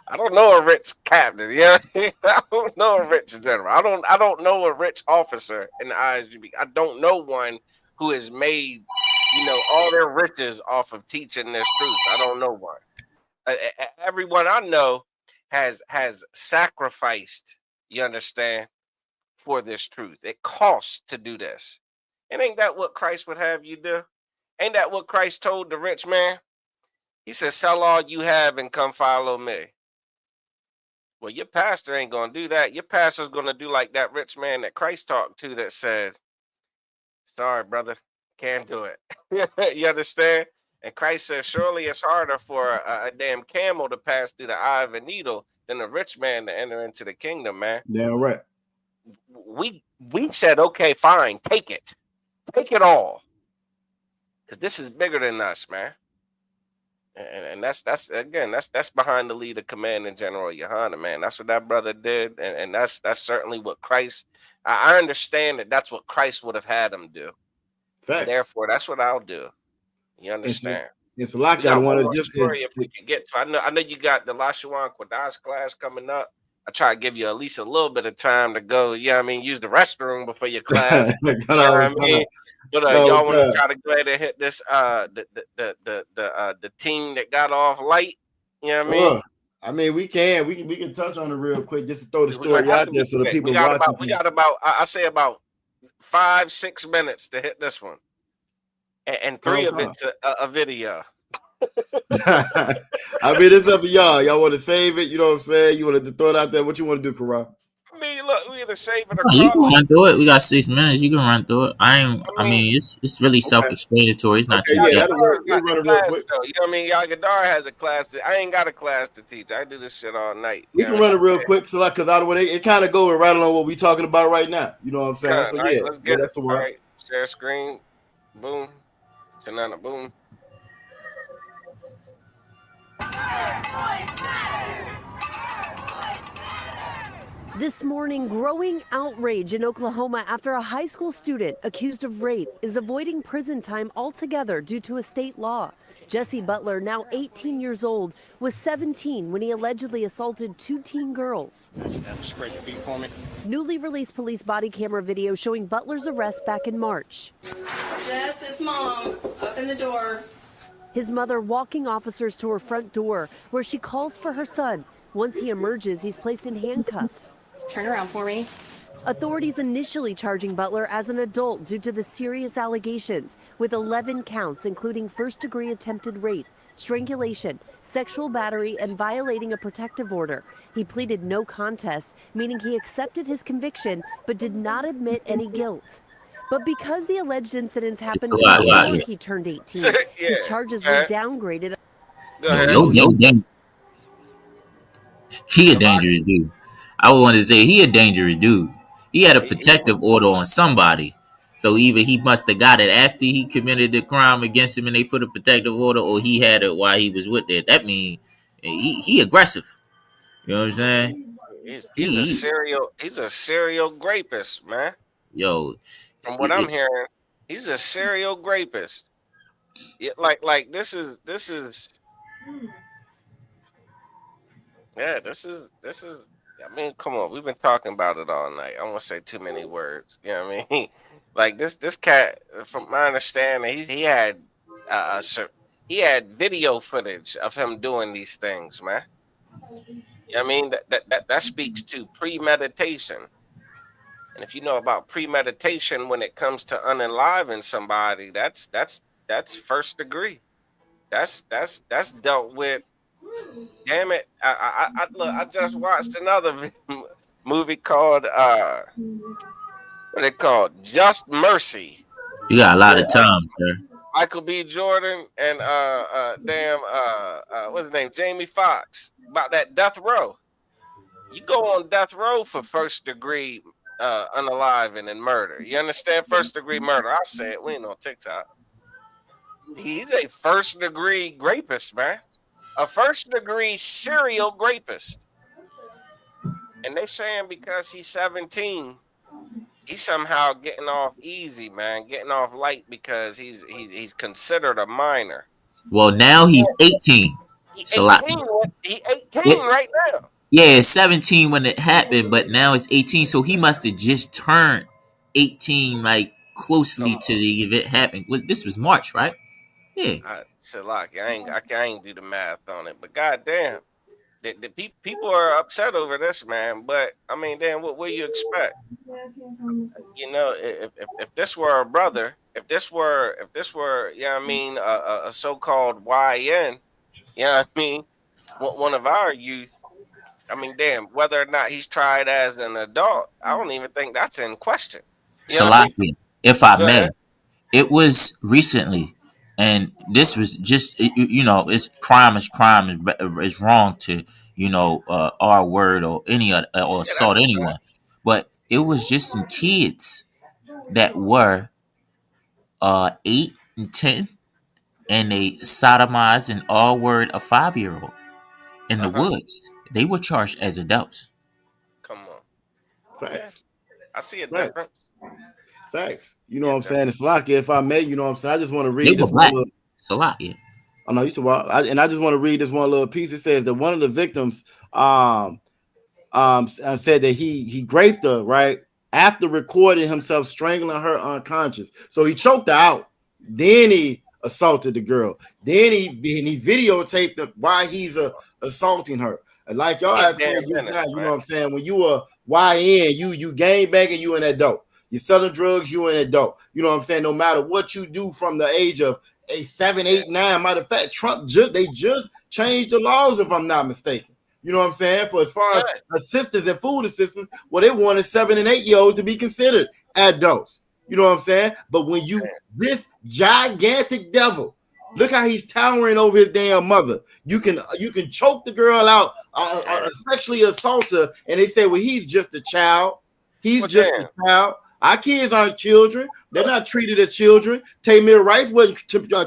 I don't know a rich captain. Yeah, I don't know a rich general. I don't know a rich officer in the ISGB. I don't know one who has made all their riches off of teaching this truth. I don't know one. Everyone I know has sacrificed. You understand, for this truth. It costs to do this. And ain't that what Christ would have you do? Ain't that what Christ told the rich man? He said, "Sell all you have and come follow me." Well, your pastor ain't going to do that. Your pastor's going to do like that rich man that Christ talked to that said, "Sorry, brother, can't do it." You understand? And Christ says, surely it's harder for a damn camel to pass through the eye of a needle than a rich man to enter into the kingdom, man. Damn right. We said, okay, fine, take it all, because this is bigger than us, man. And that's behind the lead of Commanding General Yohana, man. That's what that brother did, and that's certainly what Christ. I understand that that's what Christ would have had him do. Facts. Therefore, that's what I'll do. You understand? It's a lot. Got one of just story if we can get to. I know you got the Lashawan Quadas class coming up. I try to give you at least a little bit of time to go. Yeah, I mean, use the restroom before your class. You know what I mean? But y'all want to try to go ahead and hit this the team that got off light. You know what I mean? I mean, we can touch on it real quick just to throw the story out there so the people watching. We got about I say about 5-6 minutes to hit this one, and 3 of it's a video. I mean, it's up to y'all. Y'all want to save it? You know what I'm saying? You want to throw it out there? What you want to do, Karan? I mean, look, we either save it or you can run through it. We got 6 minutes. You can run through it. I mean, it's really self-explanatory. It's not too bad. You know what I mean? Yagadar has a class. I ain't got a class to teach. I do this shit all night. We can run it real quick, so because it kind of go right along what we talking about right now. You know what I'm saying? So right, let's get that's the word. All right, share screen. Boom. Shanana, boom. This morning, growing outrage in Oklahoma after a high school student accused of rape is avoiding prison time altogether due to a state law. Jesse Butler, now 18 years old, was 17 when he allegedly assaulted 2 teen girls. Scrape your feet for me. Newly released police body camera video showing Butler's arrest back in March. Jess, it's Mom. Open the door. His mother walking officers to her front door, where she calls for her son. Once he emerges, he's placed in handcuffs. Turn around for me. Authorities initially charging Butler as an adult due to the serious allegations, with 11 counts, including first-degree attempted rape, strangulation, sexual battery, and violating a protective order. He pleaded no contest, meaning he accepted his conviction but did not admit any guilt. But because the alleged incidents happened before he turned 18, his charges were downgraded. He a dangerous dude. I would want to say he a dangerous dude. He had a protective order on somebody. So either he must have got it after he committed the crime against him and they put a protective order, or he had it while he was with it. That means he aggressive. You know what I'm saying? He's a serial rapist, man. Yo. From what I'm hearing, he's a serial rapist. Yeah, like this is I mean, come on, we've been talking about it all night. I won't say too many words. You know what I mean? Like this cat, from my understanding, he had video footage of him doing these things, man. You know what I mean? That speaks to premeditation. And if you know about premeditation when it comes to unaliving somebody, that's first degree. That's dealt with. Damn it! I just watched another movie called what they called Just Mercy. You got a lot of time, sir. Michael B. Jordan and what's his name? Jamie Foxx, about that death row. You go on death row for first degree unaliving and murder. You understand? First degree murder. I say it. We ain't on TikTok. He's a first degree rapist, man. A first degree serial rapist. And they saying because he's 17, he's somehow getting off easy, man. Getting off light because he's considered a minor. Well, now he's 18. He Salak. 18. He 18 Yeah, right now. yeah, 17 when it happened, but now it's 18. So he must have just turned 18, like Come closely to on. the event happening. Well, this was March, right? Yeah. Salak, I ain't do the math on it, but goddamn, people are upset over this, man. But I mean, then what do you expect? You know, if this were a brother, if this were, yeah, I mean, a so-called YN, yeah, I mean, one of our youth. I mean, damn, whether or not he's tried as an adult, I don't even think that's in question. You know what I mean? Salakia, if I Go may, ahead. it was recently, and this was just it's crime is crime is wrong to our word or any other or Yeah, assault that's a fact. anyone, but it was just some kids that were 8 and 10, and they sodomized and all word a 5-year-old in the Uh huh. woods. They were charged as adults. Come on. Yeah, Facts. I see a Facts. difference. Facts. I You see know a what I'm saying? difference. It's Slocky, if I may, you know what I'm saying? I just want to They read were this one black. little. Salakia. I know you to walk, and I just want to read this one little piece. It says that one of the victims said that he raped her right after recording himself strangling her unconscious. So he choked her out. Then he assaulted the girl. Then he videotaped her while he's assaulting her. And like y'all He a had said damn just menace, now, you know man. what I'm saying? When you a YN, you gang banging, you in that dope. You selling drugs, you in that dope. You know what I'm saying? No matter what you do from the age of 7, Yeah, 8, 9. Matter of fact, Trump just changed the laws, if I'm not mistaken. You know what I'm saying? For as far as good. assistants and food assistants, well, they wanted 7 and 8-year-olds to be considered adults. You know what I'm saying? But when you Man. this gigantic devil, look how he's towering over his damn mother. You can choke the girl out, Damn. sexually assault her, and they say, well, he's just a child. He's Well, just damn. a child. Our kids aren't children. They're not treated as children. Tamir Rice wasn't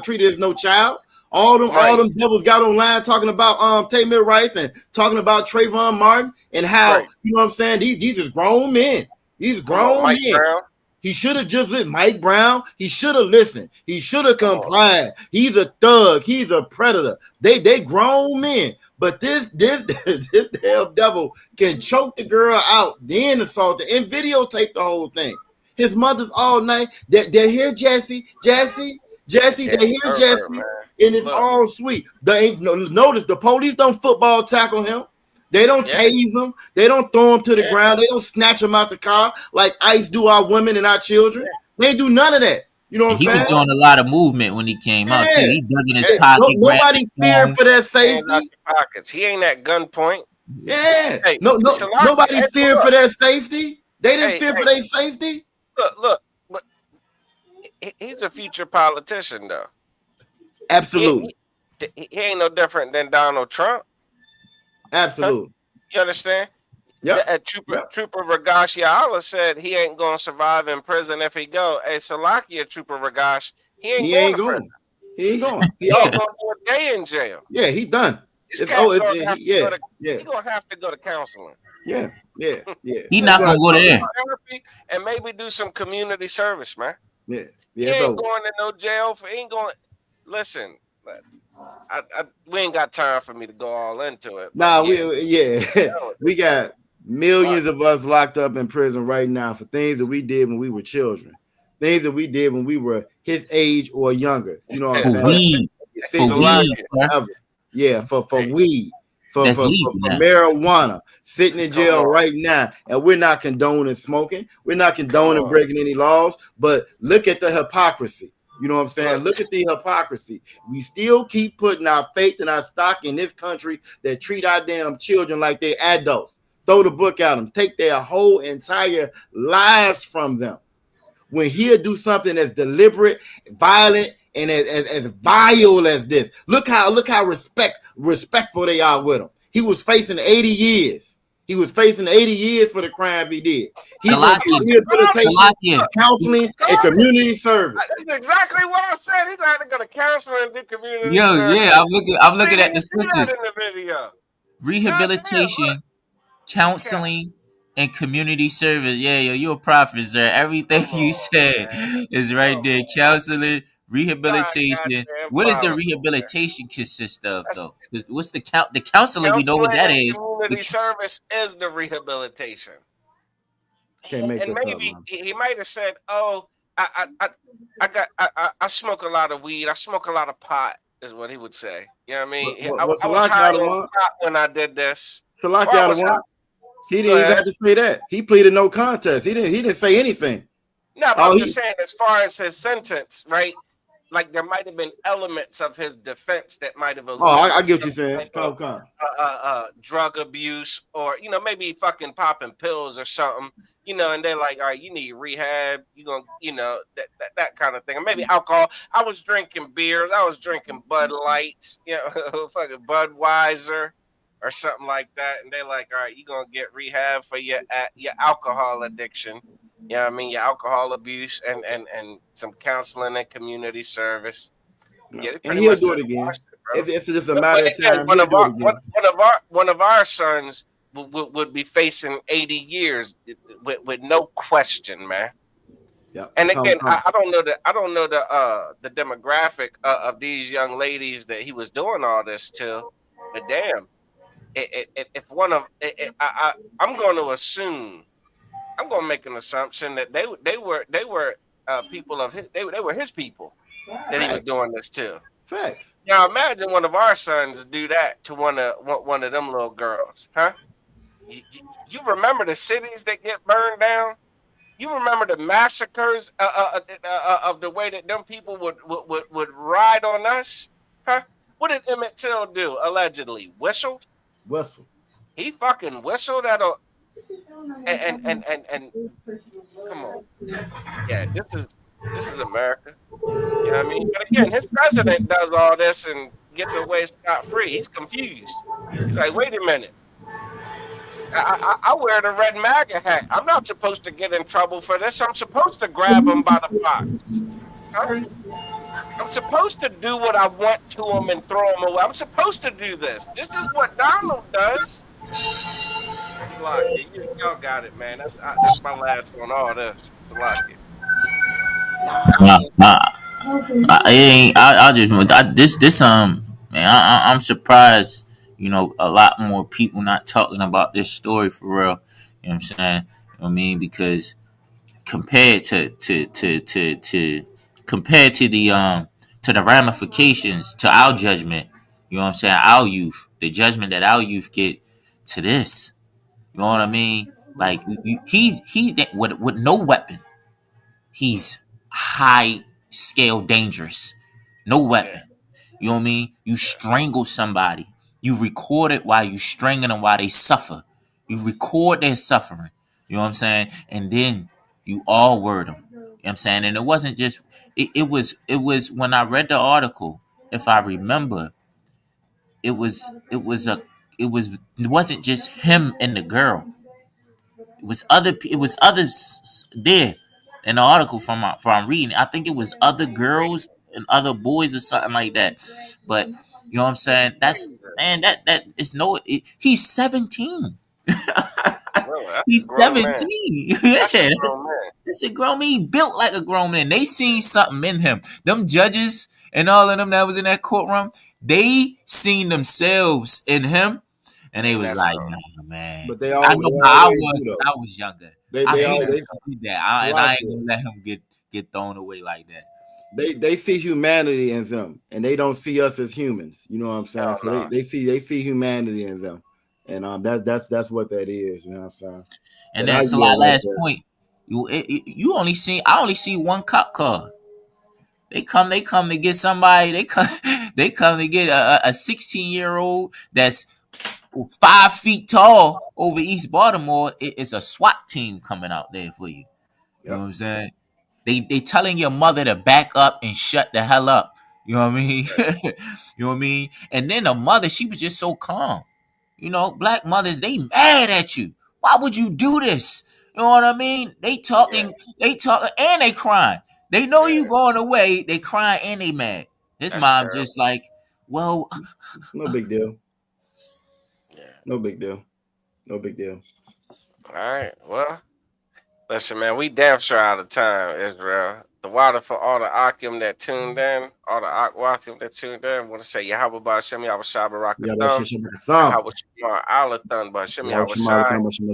treated as no child. All Right. them devils got online talking about Tamir Rice and talking about Trayvon Martin and how, Right. you know what I'm saying? These is grown men. These Come on, grown Mike men. Brown. He should have just listened. Mike Brown, he should have listened. He should have Come on. complied. He's a thug. He's a predator. They grown men. But this damn devil can choke the girl out, then assault her, and videotape the whole thing. His mother's all night. They're here, Jesse. Jesse. Damn They hear pervert, Jesse, man. and it's Look. all sweet. They ain't notice the police don't football tackle him. They don't Yeah. tase him. They don't throw him to the Yeah. ground. They don't snatch him out the car like ICE do our women and our children. They do none of that. You know And what he I'm was saying? doing a lot of movement when he came out too. Yeah. He dug in his Yeah. pocket, grabbed Nobody his feared phone. for their Hands out safety. your pockets. He ain't at gunpoint. Yeah. Hey, Salaki, Nobody hey, feared look. for their safety. They didn't Hey, fear for their safety. look. But he's a future politician, though. Absolutely. He ain't no different than Donald Trump. Absolutely. You understand? Yeah. Trooper Ragash Yala said he ain't gonna survive in prison if he go. Hey, Salakia Trooper Ragash, he ain't going to prison. He ain't going. He ain't gonna do a day in jail. Yeah, he done. This It's cat oh, gonna have to go to, yeah, he gonna have to go to counseling. yeah. He not gonna go there. Therapy and maybe do some community service, man. Yeah. He ain't going to no jail for. He ain't going. Listen, we ain't got time for me to go all into it. Nah, yeah. we got millions of us locked up in prison right now for things that we did when we were children, things that we did when we were his age or younger. You know what I'm saying? Weed. For weed, sir. Yeah, for weed, for That's legal now. marijuana, sitting in jail right now, and we're not condoning smoking. We're not condoning breaking any laws. But look at the hypocrisy. You know what I'm saying? Look at the hypocrisy. We still keep putting our faith and our stock in this country that treat our damn children like they're adults. Throw the book at them. Take their whole entire lives from them. When he'll do something that's deliberate, violent, and as vile as this. Look how respectful they are with him. He was facing 80 years. He was facing 80 years for the crimes he did. He was rehabilitation, counseling, and community service. That's exactly what I said. He's gonna have to go to counseling and do community Yo, service. yeah, I'm looking at the See that sentence. in the video. Rehabilitation, counseling, and community service. Yeah, yo, you're a prophet, sir. Everything you said is right there. Counseling, Rehabilitation. Goddamn What does the follicle. rehabilitation consist of, That's though? 'Cause what's the counseling? We know what counseling that and is. community service is the rehabilitation. Can't make And this up, maybe man. he might have said, "Oh, I smoke a lot of weed. I smoke a lot of pot." Is what he would say. You know what I mean? I What's I was Salaki high out of on one? pot when I did this. Salaki Or I out of was high. one. He Go didn't even ahead. have to say that. He pleaded no contest. He didn't say anything. No, but Oh, I'm he just saying, as far as his sentence, right? Like there might have been elements of his defense that might have alluded I to get what you're some saying. type of drug abuse, or maybe fucking popping pills or something, and they're like, all right, you need rehab, you gonna, that kind of thing, or maybe alcohol. I was drinking beers, I was drinking Bud Lights, fucking Budweiser or something like that, and they're like, all right, you gonna get rehab for your alcohol addiction. You know what I mean? Your alcohol abuse and some counseling and community service. Yeah, they and pretty he'll much do said it again. washed it, bro. If it's a But matter of again, time, he'll do it again. one of our sons would be facing 80 years with no question, man. Yeah. And again, I don't know the demographic of these young ladies that he was doing all this to, but damn, if one of I'm going to assume. I'm going to make an assumption that they were people of his, they were his people that he was doing this to. Facts. Now imagine one of our sons do that to one of them little girls, huh? You remember the cities that get burned down? You remember the massacres of the way that them people would ride on us, huh? What did Emmett Till do? Allegedly whistled. Whistle. He fucking whistled at a and come on. Yeah, this is America. You know what I mean? But again, his president does all this and gets away scot-free. He's confused. He's like, wait a minute. I wear the red MAGA hat. I'm not supposed to get in trouble for this. I'm supposed to grab him by the fox. Huh? I'm supposed to do what I want to him and throw him away. I'm supposed to do this. This is what Donald does. Y'all got it, man. That's my last one. All this. It's a lot. Man, I'm surprised. A lot more people not talking about this story for real. You know what I'm saying? You know what I mean, because compared to the ramifications to our judgment, you know what I'm saying? Our youth, the judgment that our youth get to this. You know what I mean? Like he's with no weapon. He's high scale dangerous. No weapon. You know what I mean? You strangle somebody. You record it while you strangling them while they suffer. You record their suffering. You know what I'm saying? And then you all word them. You know what I'm saying? And it wasn't just it was when I read the article, if I remember, it was it was a it wasn't just him and the girl. It was others there in the article from reading. I think it was other girls and other boys or something like that. But you know what I'm saying? That's man. That is no. He's 17. He's 17. Yeah, that's a grown man. He built like a grown man. They seen something in him. Them judges and all of them that was in that courtroom, they seen themselves in him. And they was like, nah, man. But they I know how I was when I was younger. I did that. And I ain't gonna let him get thrown away like that. They see humanity in them, and they don't see us as humans. You know what I'm saying? Oh, so no. they see humanity in them, and that's what that is. You know what I'm saying? And then so my last point, I only see one cop car. They come to get somebody. They come to get a 16-year-old that's 5 feet tall over East Baltimore. It's a SWAT team coming out there for you. You know what I'm saying? They telling your mother to back up and shut the hell up. You know what I mean? You know what I mean? And then the mother, she was just so calm. Black mothers, they mad at you. Why would you do this? You know what I mean? They talking, and they crying. They know you going away. They crying and they mad. His mom just like, well, no big deal. Yeah. No big deal. No big deal. All right. Well, listen, man, we damn sure out of time, Israel. the water for all the Akim that tuned in, all the Akwathim that tuned in. I want to say Yahweh Ba'Shem Yahweh Shai Barakatham, Yahweh Shemar Alathon Ba'Shem Yahweh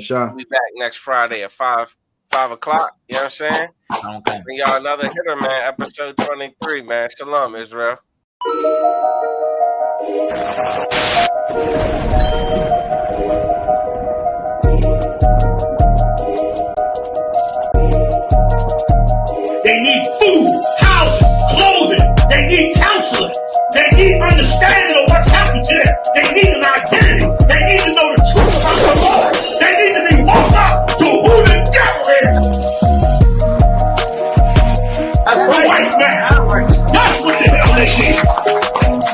Shai. We'll be back next Friday at 5 o'clock. You know what I'm saying? Okay. Bring y'all another hitter, man. Episode 23, man. Shalom, Israel. They need food, housing, clothing. They need counseling. They need understanding of what's happened to them. They need an identity. They need to know the truth about the Lord. They need to be woke up to who the devil is. The white man. That's what the hell they need.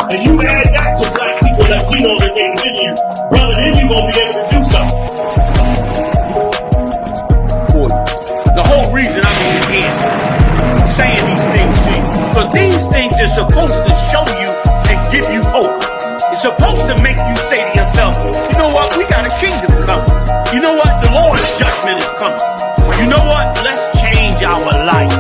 And you add that to black people, Latinos, and Indians, brother, then you're going to be able to do something. The whole reason I'm even here saying these things to you, because these things are supposed to show you and give you hope. It's supposed to make you say to yourself, you know what, we got a kingdom coming. You know what, the Lord's judgment is coming. You know what, let's change our life.